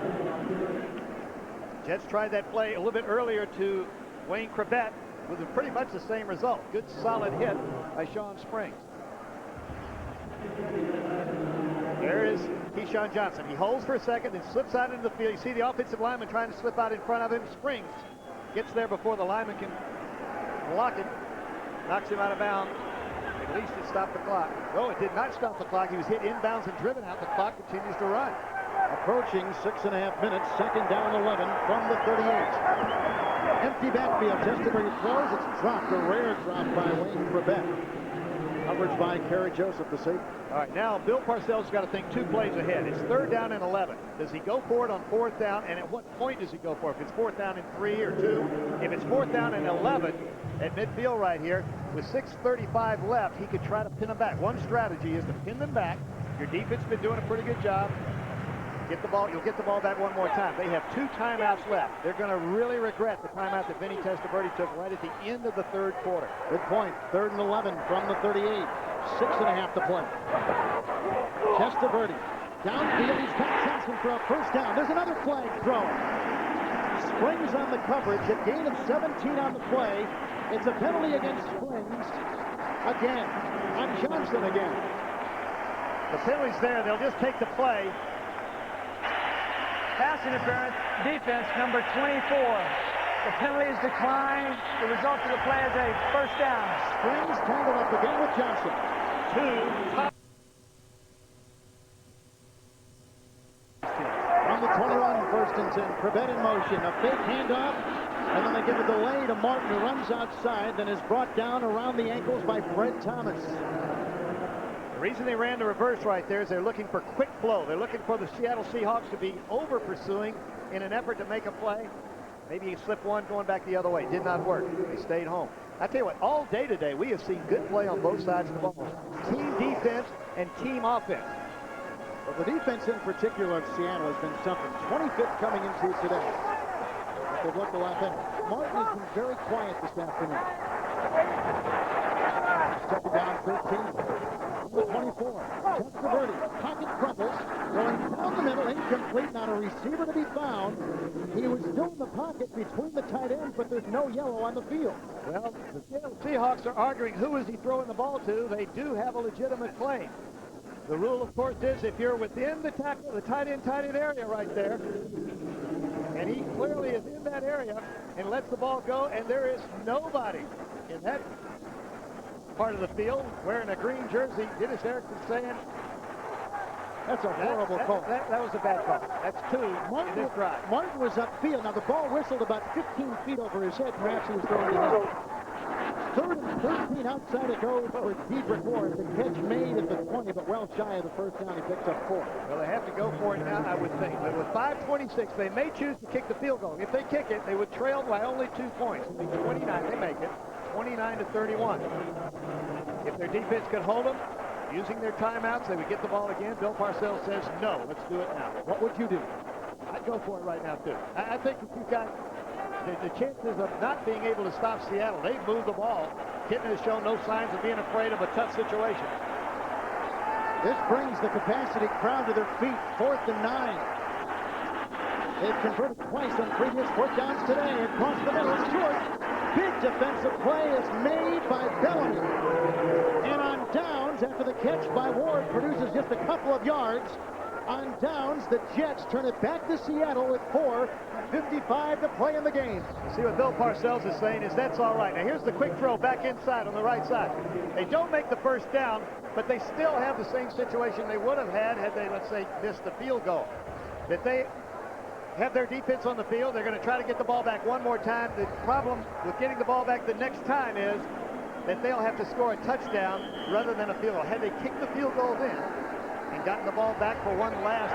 Jets tried that play a little bit earlier to Wayne Krebet with pretty much the same result. Good solid hit by Sean Springs. There is Keyshawn Johnson. He holds for a second, then slips out into the field. You see the offensive lineman trying to slip out in front of him. Springs gets there before the lineman can block it. Knocks him out of bounds. At least it stopped the clock. No, it did not stop the clock. He was hit inbounds and driven out. The clock continues to run. Approaching 6.5 minutes, second down 11 from the 38. Empty backfield. Testaverde throws. It's dropped. A rare drop by Wayne Krebet. Coverage by Kerry Joseph, the safety. All right, now Bill Parcells got to think 2 plays ahead. It's 3rd down and 11. Does he go for it on 4th down, and at what point does he go for it? If it's 4th down and 3 or 2, if it's 4th down and 11 at midfield right here, with 6:35 left, he could try to pin them back. One strategy is to pin them back. Your defense has been doing a pretty good job. Get the ball. You'll get the ball back one more time. They have 2 timeouts left. They're going to really regret the timeout that Vinny Testaverde took right at the end of the 3rd quarter. Good point. 3rd and 11 from the 38. 6.5 to play. Testaverde downfield. He's got Johnson for a first down. There's another flag thrown. Springs on the coverage. A gain of 17 on the play. It's a penalty against Springs. Again. On Johnson again. The penalty's there. They'll just take the play. Pass interference, defense, number 24. The penalty is declined. The result of the play is a first down. Springs tangled up again with Johnson. 2 From the 21, 1st and 10. Krebet in motion. A fake handoff. And then they give a delay to Martin, who runs outside, then is brought down around the ankles by Fred Thomas. The reason they ran the reverse right there is they're looking for quick flow. They're looking for the Seattle Seahawks to be over pursuing in an effort to make a play. Maybe he slipped one going back the other way. Did not work. They stayed home. I tell you what, all day today we have seen good play on both sides of the ball. Team defense and team offense. But the defense in particular of Seattle has been something. 25th coming into today. But they've looked a lot better. Martin has been very quiet this afternoon. Second down 13. 24. Testaverde, pocket crumbles, going down the middle, incomplete, not a receiver to be found. He was still in the pocket between the tight ends, but there's no yellow on the field. Well, the Seattle Seahawks are arguing who is he throwing the ball to. They do have a legitimate claim. The rule, of course, is if you're within the tackle, the tight end area right there, and he clearly is in that area and lets the ball go, and there is nobody in that part of the field wearing a green jersey. Dennis Erickson saying that's a horrible call. That was a bad call. That's 2 in this drive. Martin was upfield. Now the ball whistled about 15 feet over his head. Perhaps he was throwing it out. 3rd and 13 outside it goes for Dedrick Ward. The catch made at the 20, but well shy of the first down. He picks up 4. Well, they have to go for it now, I would think. But with 5:26, they may choose to kick the field goal. If they kick it, they would trail by only 2 points. It'd be 29. They make it 29-31. If their defense could hold them, using their timeouts, they would get the ball again. Bill Parcells says, no, let's do it now. What would you do? I'd go for it right now, too. I think if you've got the chances of not being able to stop Seattle, they've moved the ball. Kitten has shown no signs of being afraid of a tough situation. This brings the capacity crowd to their feet. 4th and 9. They've converted twice on previous 4th downs today. Across the middle, it's short. Big defensive play is made by Bellamy. And on downs, after the catch by Ward produces just a couple of yards, on downs. The Jets turn it back to Seattle with 4:55 to play in the game. See what Bill Parcells is saying is that's all right. Now here's the quick throw back inside on the right side. They don't make the first down, but they still have the same situation they would have had they, let's say, missed the field goal. That they have their defense on the field. They're going to try to get the ball back one more time. The problem with getting the ball back the next time is that they'll have to score a touchdown rather than a field goal. Had they kicked the field goal then and gotten the ball back for one last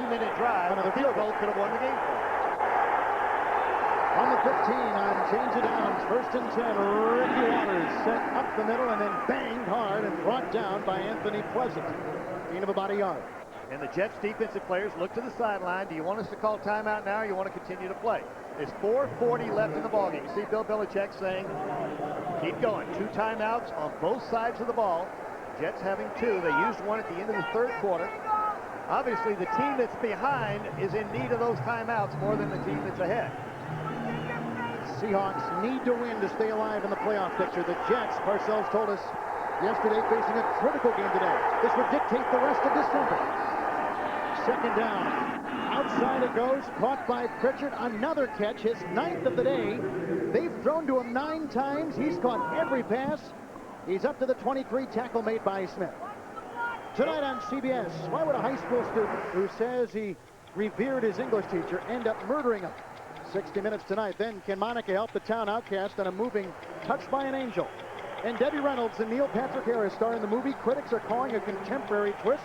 2-minute drive, the field goal could have won the game for them. On the 15 on change of downs, 1st and 10, Ricky Waters sent up the middle and then banged hard and brought down by Anthony Pleasant. Gain of about a yard. And the Jets defensive players look to the sideline. Do you want us to call timeout now or you want to continue to play? There's 4:40 left in the ballgame. You see Bill Belichick saying, keep going. 2 timeouts on both sides of the ball. Jets having 2. They used one at the end of the 3rd quarter. Obviously, the team that's behind is in need of those timeouts more than the team that's ahead. Seahawks need to win to stay alive in the playoff picture. The Jets, Parcells told us yesterday, facing a critical game today. This would dictate the rest of December. 2nd down. Outside it goes, caught by Pritchard. Another catch, his 9th of the day. They've thrown to him 9 times. He's caught every pass. He's up to the 23, tackle made by Smith. Tonight on CBS, why would a high school student who says he revered his English teacher end up murdering him? 60 minutes tonight. Then can Monica help the town outcast on a moving Touched by an Angel? And Debbie Reynolds and Neil Patrick Harris star in the movie critics are calling a contemporary twist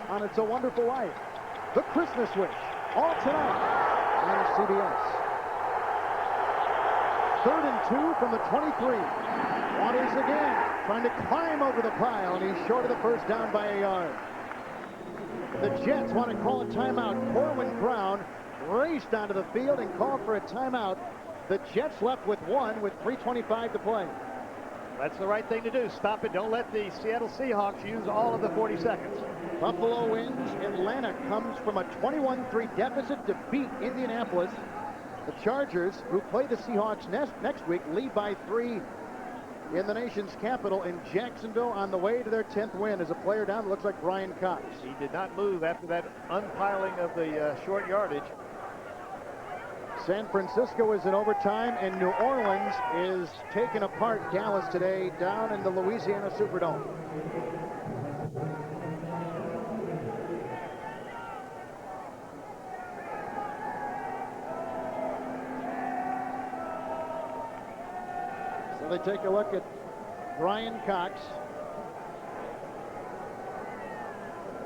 on It's a Wonderful Life. The Christmas Wish, all tonight on CBS. 3rd and 2 from the 23. Waters again, trying to climb over the pile, and he's short of the first down by a yard. The Jets want to call a timeout. Corwin Brown raced onto the field and called for a timeout. The Jets left with 1 with 3:25 to play. That's the right thing to do. Stop it. Don't let the Seattle Seahawks use all of the 40 seconds. Buffalo wins. Atlanta comes from a 21-3 deficit to beat Indianapolis. The Chargers, who play the Seahawks next week, lead by 3 in the nation's capital in Jacksonville on the way to their 10th win. As a player down, it looks like Brian Cox. He did not move after that unpiling of the short yardage. San Francisco is in overtime, and New Orleans is taking apart Dallas today down in the Louisiana Superdome. So they take a look at Brian Cox.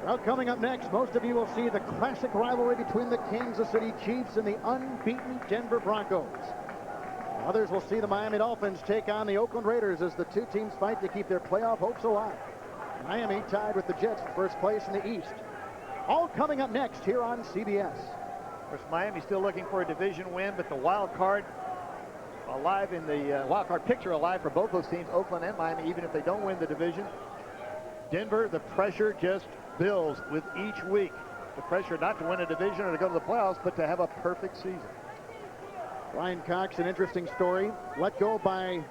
Well, coming up next, most of you will see the classic rivalry between the Kansas City Chiefs and the unbeaten Denver Broncos. Others will see the Miami Dolphins take on the Oakland Raiders as the 2 teams fight to keep their playoff hopes alive. Miami tied with the Jets for first place in the East. All coming up next here on CBS. Of course, Miami's still looking for a division win, but the wild card alive in the wild card picture alive for both those teams, Oakland and Miami, even if they don't win the division. Denver, the pressure just builds with each week. The pressure not to win a division or to go to the playoffs, but to have a perfect season. Brian Cox, an interesting story. Let go by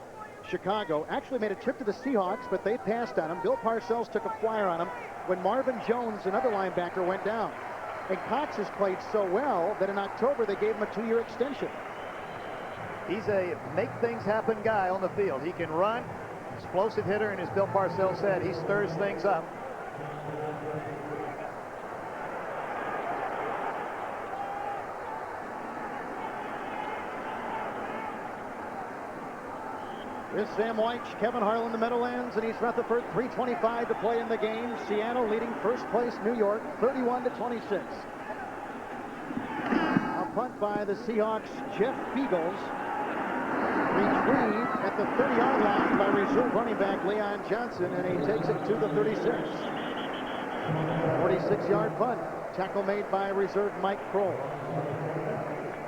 Chicago. Actually made a trip to the Seahawks, but they passed on him. Bill Parcells took a flyer on him when Marvin Jones, another linebacker, went down. And Cox has played so well that in October they gave him a 2-year extension. He's a make things happen guy on the field. He can run, explosive hitter, and as Bill Parcells said, he stirs things up. Here's Sam White, Kevin Harlan, the Meadowlands, and East Rutherford. 3:25 to play in the game. Seattle leading first place New York, 31-26. A punt by the Seahawks, Jeff Beagles. Retrieved at the 30-yard line by reserve running back Leon Johnson, and he takes it to the 36. 46-yard punt. Tackle made by reserve Mike Kroll.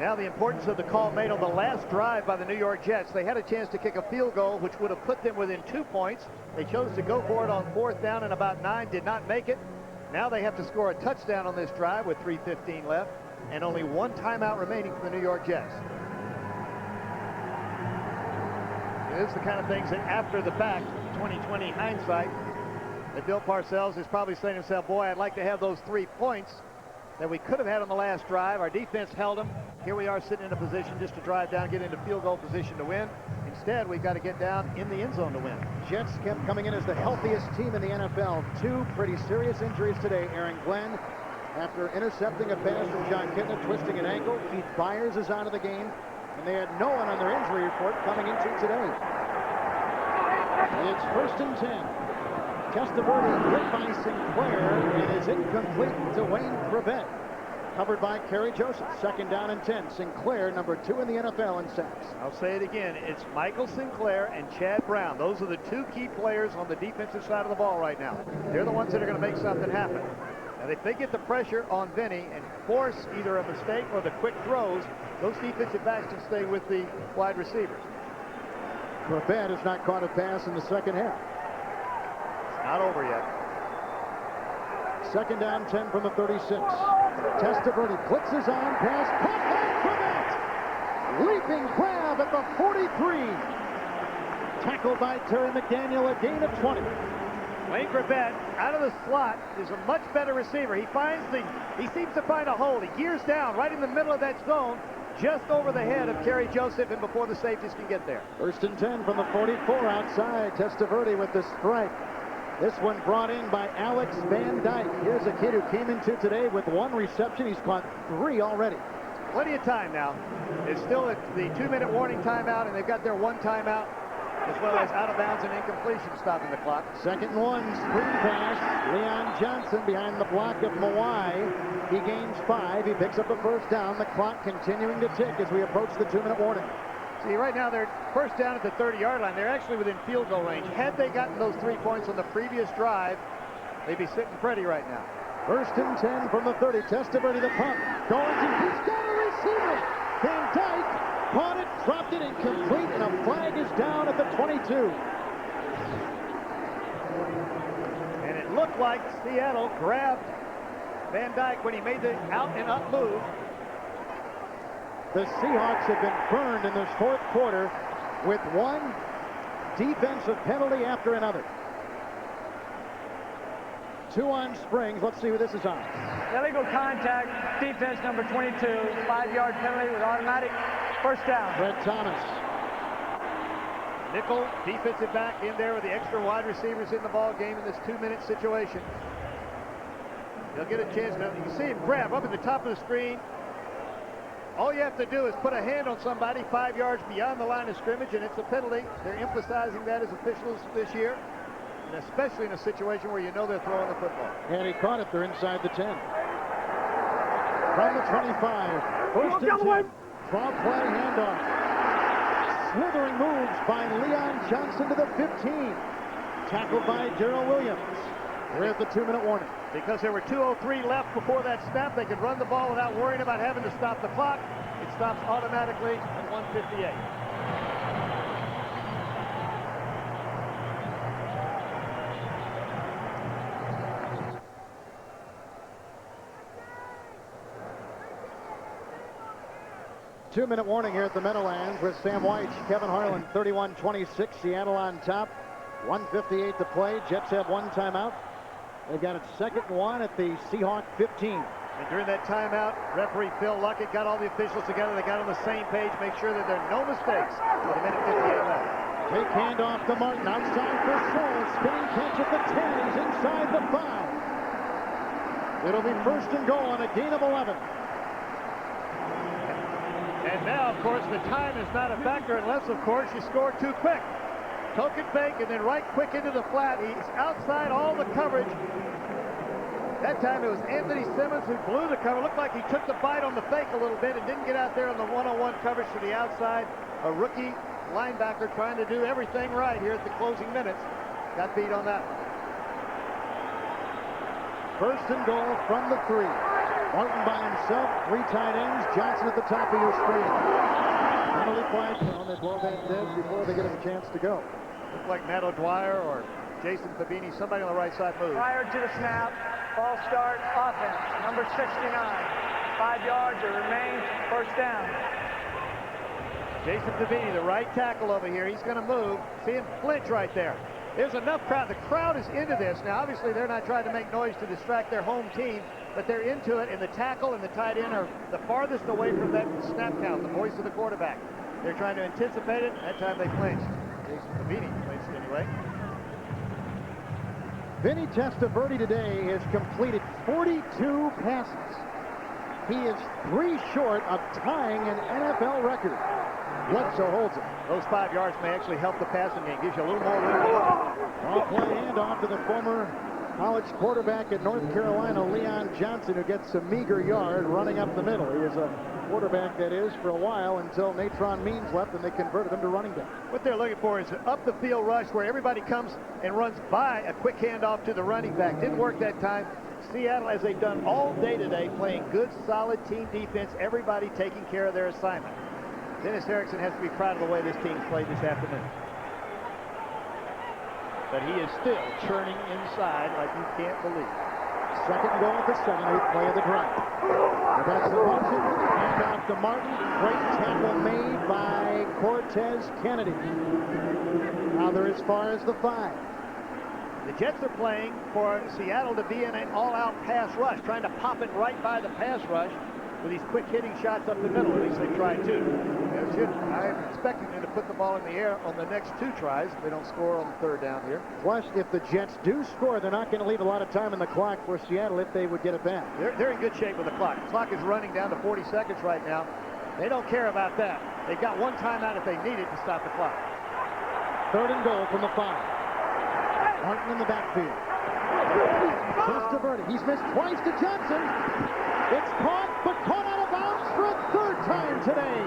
Now the importance of the call made on the last drive by the New York Jets. They had a chance to kick a field goal, which would have put them within 2 points. They chose to go for it on 4th down and about 9, did not make it. Now they have to score a touchdown on this drive with 3:15 left and only 1 timeout remaining for the New York Jets. It is the kind of things that after the fact, 2020 hindsight, that Bill Parcells is probably saying to himself, boy, I'd like to have those 3 points that we could have had on the last drive. Our defense held them. Here we are sitting in a position just to drive down, get into field goal position to win. Instead, we've got to get down in the end zone to win. Jets kept coming in as the healthiest team in the NFL. 2 pretty serious injuries today. Aaron Glenn, after intercepting a pass from John Kitna, twisting an ankle. Keith Byers is out of the game. And they had no one on their injury report coming into today. It's 1st and 10. Testaverde hit by Sinclair and is incomplete to Wayne Crevette. Covered by Kerry Joseph. 2nd down and 10. Sinclair, number 2 in the NFL in sacks. I'll say it again. It's Michael Sinclair and Chad Brown. Those are the 2 key players on the defensive side of the ball right now. They're the ones that are going to make something happen. And if they get the pressure on Vinny and force either a mistake or the quick throws, those defensive backs can stay with the wide receivers. Crevette has not caught a pass in the second half. It's not over yet. 2nd down, 10 from the 36. Testaverde blitzes on, pass caught by Crevette. Leaping grab at the 43. Tackled by Terry McDaniel, a gain of 20. Wayne Crevette out of the slot is a much better receiver. He seems to find a hole. He gears down right in the middle of that zone, just over the head of Kerry Joseph and before the safeties can get there. 1st and 10 from the 44 outside. Testaverde with the strike. This one brought in by Alex Van Dyke. Here's a kid who came into today with 1 reception. He's caught 3 already. Plenty of time now. It's still at the 2-minute warning timeout, and they've got their 1 timeout, as well as out of bounds and incompletion stopping the clock. 2nd and 1, screen pass. Leon Johnson behind the block of Mawai. He gains 5. He picks up a 1st down. The clock continuing to tick as we approach the 2-minute warning. See, right now they're 1st down at the 30-yard line. They're actually within field goal range. Had they gotten those 3 points on the previous drive, they'd be sitting pretty right now. 1st and 10 from the 30. Testaverde the punt. Going to, he's got a receiver. Van Dyke caught it, dropped it incomplete, and a flag is down at the 22. And it looked like Seattle grabbed Van Dyke when he made the out and up move. The Seahawks have been burned in this 4th quarter with 1 defensive penalty after another. 2 on Springs. Let's see who this is on. Illegal contact, defense number 22, 5-yard penalty with automatic 1st down. Brett Thomas. Nickel defensive back in there with the extra wide receivers in the ball game in this 2-minute situation. They'll get a chance now. You can see him grab up at the top of the screen. All you have to do is put a hand on somebody 5 yards beyond the line of scrimmage, and it's a penalty. They're emphasizing that as officials this year, and especially in a situation where you know they're throwing the football. And he caught it. They're inside the 10. From the 25. 1st and 10. Draw play handoff. Slithering moves by Leon Johnson to the 15. Tackled by Darrell Williams. We're at the 2-minute warning. Because there were 2:03 left before that snap, they could run the ball without worrying about having to stop the clock. It stops automatically at 1:58. Two-minute warning here at the Meadowlands with Sam White, Kevin Harlan, 31-26. Seattle on top. 1:58 to play. Jets have 1 timeout. They've got it 2nd and 1 at the Seahawk 15. And during that timeout, referee Phil Luckett got all the officials together. They got on the same page, make sure that there are no mistakes with 1:58 left. Take handoff to Martin. Outside for Soul. Spinning catch at the 10. He's inside the 5. It'll be 1st and goal on a gain of 11. And now, of course, the time is not a factor unless, of course, you score too quick. Token fake and then right quick into the flat. He's outside all the coverage. That time it was Anthony Simmons who blew the cover. Looked like he took the bite on the fake a little bit and didn't get out there on the one-on-one coverage to the outside. A rookie linebacker trying to do everything right here at the closing minutes. Got beat on that one. 1st and goal from the 3. Martin by himself, 3 tight ends. Johnson at the top of your screen. Penalty flag on the 12-end dead before they get him a chance to go. Looked like Matt O'Dwyer or Jason Fabini, somebody on the right side moved. Prior to the snap, ball start, offense, number 69. 5 yards, it remains 1st down. Jason Fabini, the right tackle over here. He's going to move. See him flinch right there. There's enough crowd. The crowd is into this. Now, obviously, they're not trying to make noise to distract their home team, but they're into it, and the tackle and the tight end are the farthest away from that snap count, the voice of the quarterback. They're trying to anticipate it, and that time they flinched. Jason Fabini flinched anyway. Vinny Testaverde today has completed 42 passes. He is 3 short of tying an NFL record. Bledsoe holds it. Those 5 yards may actually help the passing game. Gives you a little more room. Off play handoff to the former college quarterback at North Carolina, Leon Johnson, who gets a meager yard running up the middle. He is a quarterback, that is, for a while until Natron Means left and they converted him to running back. What they're looking for is an up the field rush where everybody comes and runs by a quick handoff to the running back. Didn't work that time. Seattle, as they've done all day today, playing good, solid team defense, everybody taking care of their assignment. Dennis Erickson has to be proud of the way this team's played this afternoon. But he is still churning inside like you can't believe. Second goal at the 7th play of the drive. But that's the motion. Hand off to Martin. Great tackle made by Cortez Kennedy. Now they're as far as the 5. The Jets are playing for Seattle to be in an all-out pass rush, trying to pop it right by the pass rush with these quick hitting shots up the middle. At least they tried to. I'm expecting them to put the ball in the air on the next 2 tries if they don't score on the 3rd down here. Plus, if the Jets do score, they're not going to leave a lot of time in the clock for Seattle if they would get it back. They're in good shape with the clock. The clock is running down to 40 seconds right now. They don't care about that. They've got 1 timeout if they need it to stop the clock. 3rd and goal from the 5. Martin in the backfield. Testaverde. He's missed twice to Johnson. It's caught, but caught out of bounds for a 3rd time today.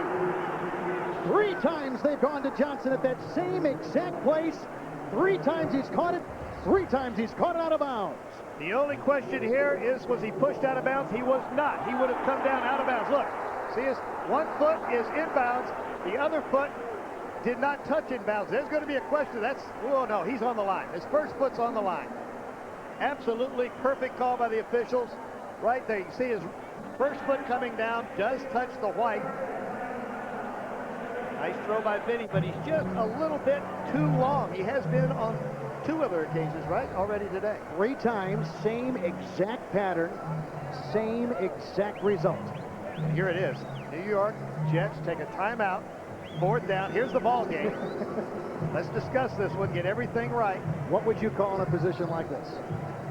3 times they've gone to Johnson at that same exact place. 3 times he's caught it. 3 times he's caught it out of bounds. The only question here is, was he pushed out of bounds? He was not. He would have come down out of bounds. Look, see, his 1 foot is inbounds. The other foot did not touch inbounds. There's going to be a question. Oh no, he's on the line. His first foot's on the line. Absolutely perfect call by the officials. Right there, you see his first foot coming down, does touch the white. Nice throw by Vinny, but he's just a little bit too long. He has been on 2 other occasions, right, already today. 3 times, same exact pattern, same exact result. And here it is. New York Jets take a timeout. 4th down. Here's the ball game. Let's discuss this one, get everything right. What would you call in a position like this?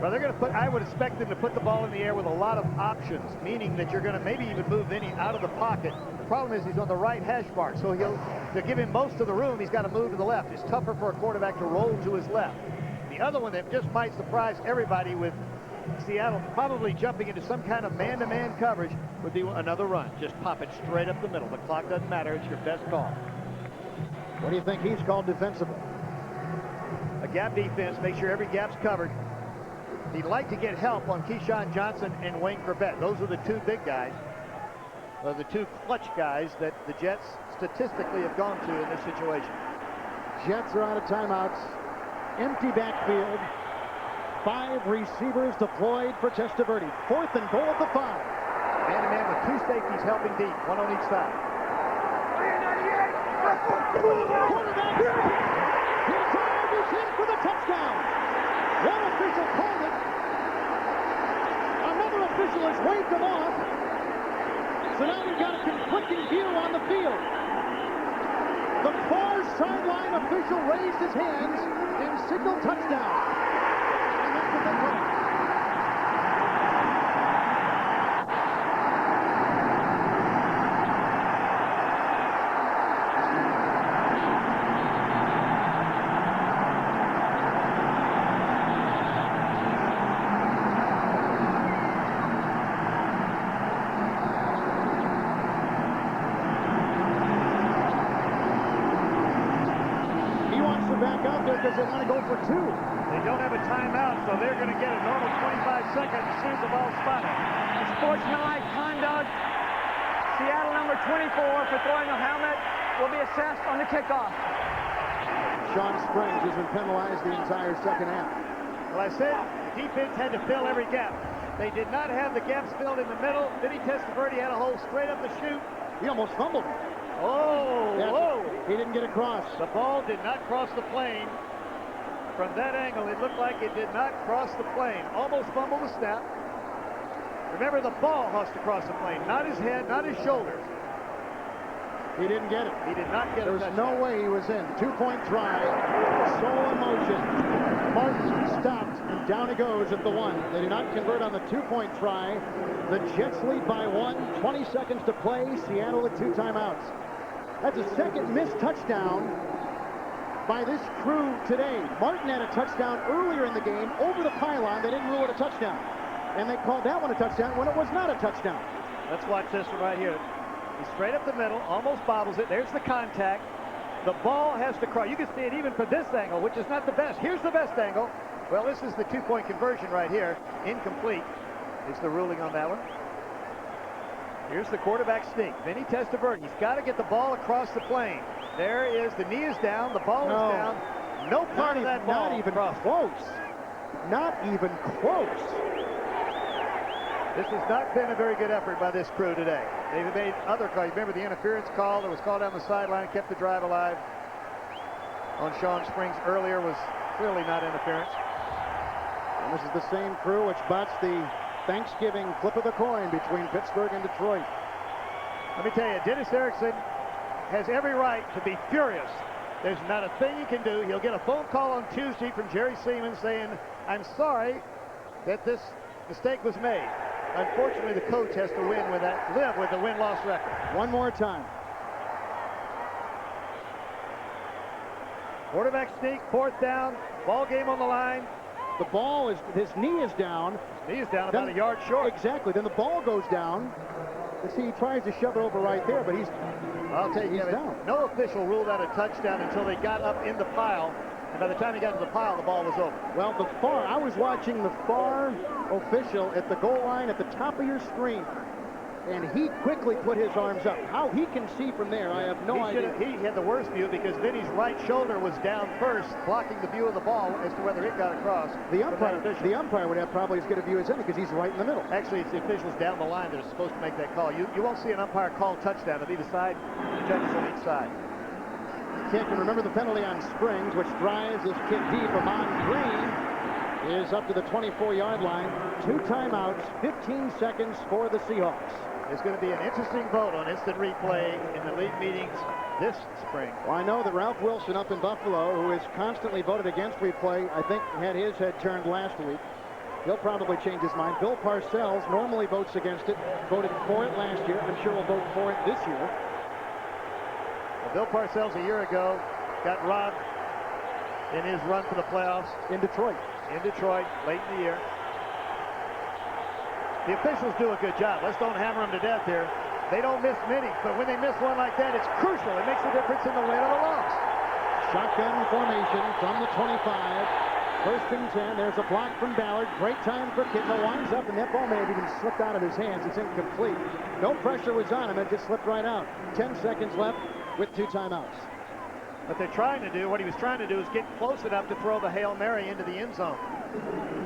Well, they're going to I would expect them to put the ball in the air with a lot of options, meaning that you're going to maybe even move Vinny out of the pocket. The problem is he's on the right hash mark, so to give him most of the room, he's got to move to the left. It's tougher for a quarterback to roll to his left. The other one that just might surprise everybody with Seattle probably jumping into some kind of man-to-man coverage would be another run. Just pop it straight up the middle. The clock doesn't matter. It's your best call. What do you think he's called defensively? A gap defense. Make sure every gap's covered. He'd like to get help on Keyshawn Johnson and Wayne Corbett. Those are the 2 big guys. The 2 clutch guys that the Jets statistically have gone to in this situation. Jets are out of timeouts. Empty backfield. 5 receivers deployed for Testaverde. 4th and goal at the 5. Man-to-man with 2 safeties helping deep, 1 on each side. Quarterback. His arm is in for the touchdown. One official called it. Another official has waved them off. So now we've got a conflicting view on the field. The far sideline official raised his hands and signaled touchdown. And that's what they called. Because they want to go for 2. They don't have a timeout, so they're going to get a normal 25 seconds as soon as the ball's spotted. Sportsmanlike conduct. Seattle number 24 for throwing a helmet will be assessed on the kickoff. Sean Springs has been penalized the entire second half. Well, I said defense had to fill every gap. They did not have the gaps filled in the middle. Vinny Testaverde had a hole straight up the chute. He almost fumbled. Oh, whoa. He didn't get across. The ball did not cross the plane. From that angle, it looked like it did not cross the plane. Almost fumbled the snap. Remember, the ball has to cross the plane, not his head, not his shoulders. He didn't get it. He did not get it. There was no way he was in. 2-point try. Sole in motion. Martin stopped, and down he goes at the 1. They did not convert on the 2-point try. The Jets lead by 1. 20 seconds to play. Seattle with 2 timeouts. That's a second missed touchdown by this crew today. Martin had a touchdown earlier in the game over the pylon. They didn't rule it a touchdown. And they called that one a touchdown when it was not a touchdown. Let's watch this one right here. He's straight up the middle, almost bobbles it. There's the contact. The ball has to cross. You can see it even from this angle, which is not the best. Here's the best angle. Well, this is the 2-point conversion right here. Incomplete is the ruling on that one. Here's the quarterback sneak. Vinny Testaverde. He's got to get the ball across the plane. There is, the knee is down, the ball is down. No part of that ball. Not even close. Not even close. This has not been a very good effort by this crew today. They've made other calls. Remember the interference call that was called down the sideline, kept the drive alive on Sean Springs earlier was clearly not interference. And this is the same crew which botched the Thanksgiving flip of the coin between Pittsburgh and Detroit. Let me tell you, Dennis Erickson has every right to be furious. There's not a thing he can do. He'll get a phone call on Tuesday from Jerry Seaman saying, I'm sorry that this mistake was made. Unfortunately, the coach has to live with the win-loss record. One more time. Quarterback sneak, 4th down, ball game on the line. The ball is, his knee is down. His knee is down about a yard short. Exactly. Then the ball goes down. You see, he tries to shove it over right there, but I'll tell you, down. No official ruled out a touchdown until they got up in the pile. And by the time he got to the pile, the ball was over. Well, I was watching the far official at the goal line at the top of your screen. And he quickly put his arms up. How he can see from there, I have no idea. He had the worst view because Vinny's right shoulder was down first, blocking the view of the ball as to whether it got across. The umpire would have probably as good a view as any because he's right in the middle. Actually, it's the officials down the line that are supposed to make that call. You won't see an umpire call touchdown. It'll be the judges on each side. Can't remember the penalty on Springs, which drives this kick deep. Amon Green is up to the 24-yard line. 2 timeouts, 15 seconds for the Seahawks. It's going to be an interesting vote on instant replay in the league meetings this spring. Well, I know that Ralph Wilson up in Buffalo, who has constantly voted against replay, I think had his head turned last week. He'll probably change his mind. Bill Parcells normally votes against it, voted for it last year. I'm sure will vote for it this year. Well, Bill Parcells a year ago got robbed in his run to the playoffs. In Detroit, late in the year. The officials do a good job. Let's don't hammer them to death here. They don't miss many, but when they miss one like that, it's crucial. It makes a difference in the win or the loss. Shotgun formation from the 25. 1st and 10. There's a block from Ballard. Great time for Kitna. Winds up, and that ball may have even slipped out of his hands. It's incomplete. No pressure was on him. It just slipped right out. 10 seconds left with 2 timeouts. What he was trying to do is get close enough to throw the Hail Mary into the end zone.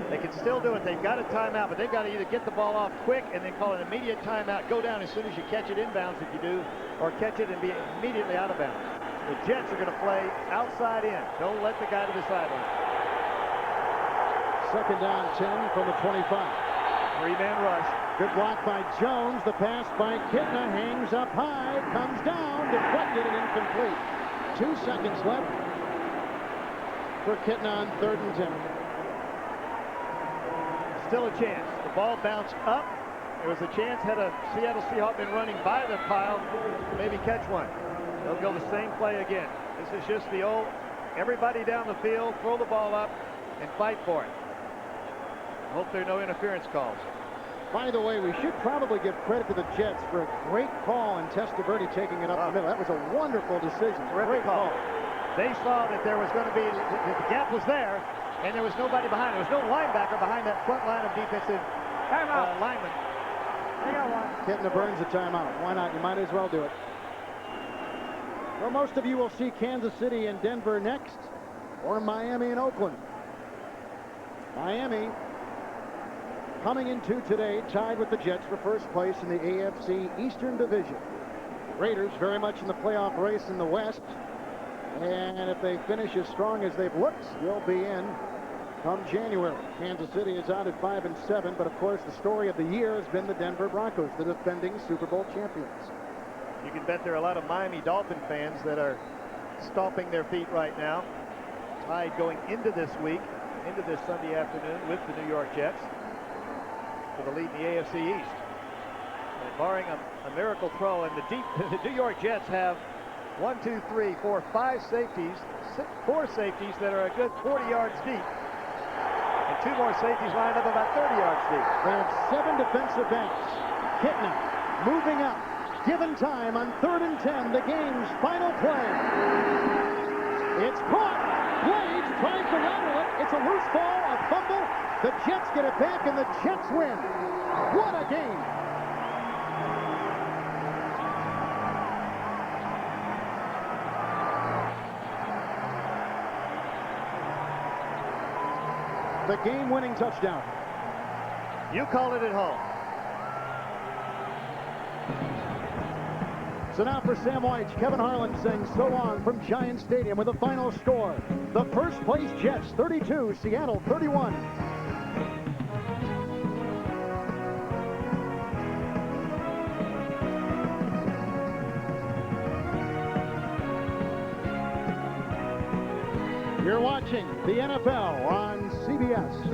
They can still do it. They've got a timeout, but they've got to either get the ball off quick and then call an immediate timeout, go down as soon as you catch it inbounds if you do, or catch it and be immediately out of bounds. The Jets are going to play outside in. Don't let the guy to the sideline. 2nd down, 10 from the 25. 3-man rush. Good block by Jones. The pass by Kitna hangs up high, comes down, deflected and incomplete. 2 seconds left for Kitna on 3rd and 10. Still a chance. The ball bounced up. There was a chance had a Seattle Seahawk been running by the pile, maybe catch one. They'll go the same play again. This is just the old, everybody down the field, throw the ball up and fight for it. Hope there are no interference calls. By the way, we should probably give credit to the Jets for a great call and Testaverde taking it up the middle. That was a wonderful decision. Terrific call. They saw that there was going to be, the gap was there, and there was nobody behind. There was no linebacker behind that front line of defensive linemen. Kitna burns a timeout. Why not? You might as well do it. Well, most of you will see Kansas City and Denver next, or Miami and Oakland. Miami coming into today tied with the Jets for first place in the AFC Eastern Division. Raiders very much in the playoff race in the West. And if they finish as strong as they've looked, they'll be in come January. Kansas City is out at 5-7, but of course the story of the year has been the Denver Broncos, the defending Super Bowl champions. You can bet there are a lot of Miami Dolphin fans that are stomping their feet right now. Tide going into this week, into this Sunday afternoon with the New York Jets for the lead in the AFC East. And barring a miracle throw, and the New York Jets have 1, 2, 3, 4, 5 safeties, 4 safeties that are a good 40 yards deep. And 2 more safeties lined up about 30 yards deep. They have 7 defensive backs. Kitna moving up, given time on 3rd and 10, the game's final play. It's caught. Blades tries to rattle it. It's a loose ball, a fumble. The Jets get it back, and the Jets win. What a game. The game-winning touchdown. You call it at home. So now for Sam White, Kevin Harlan sings So On from Giant Stadium with a final score. The first place Jets 32, Seattle 31. You're watching the NFL on CBS.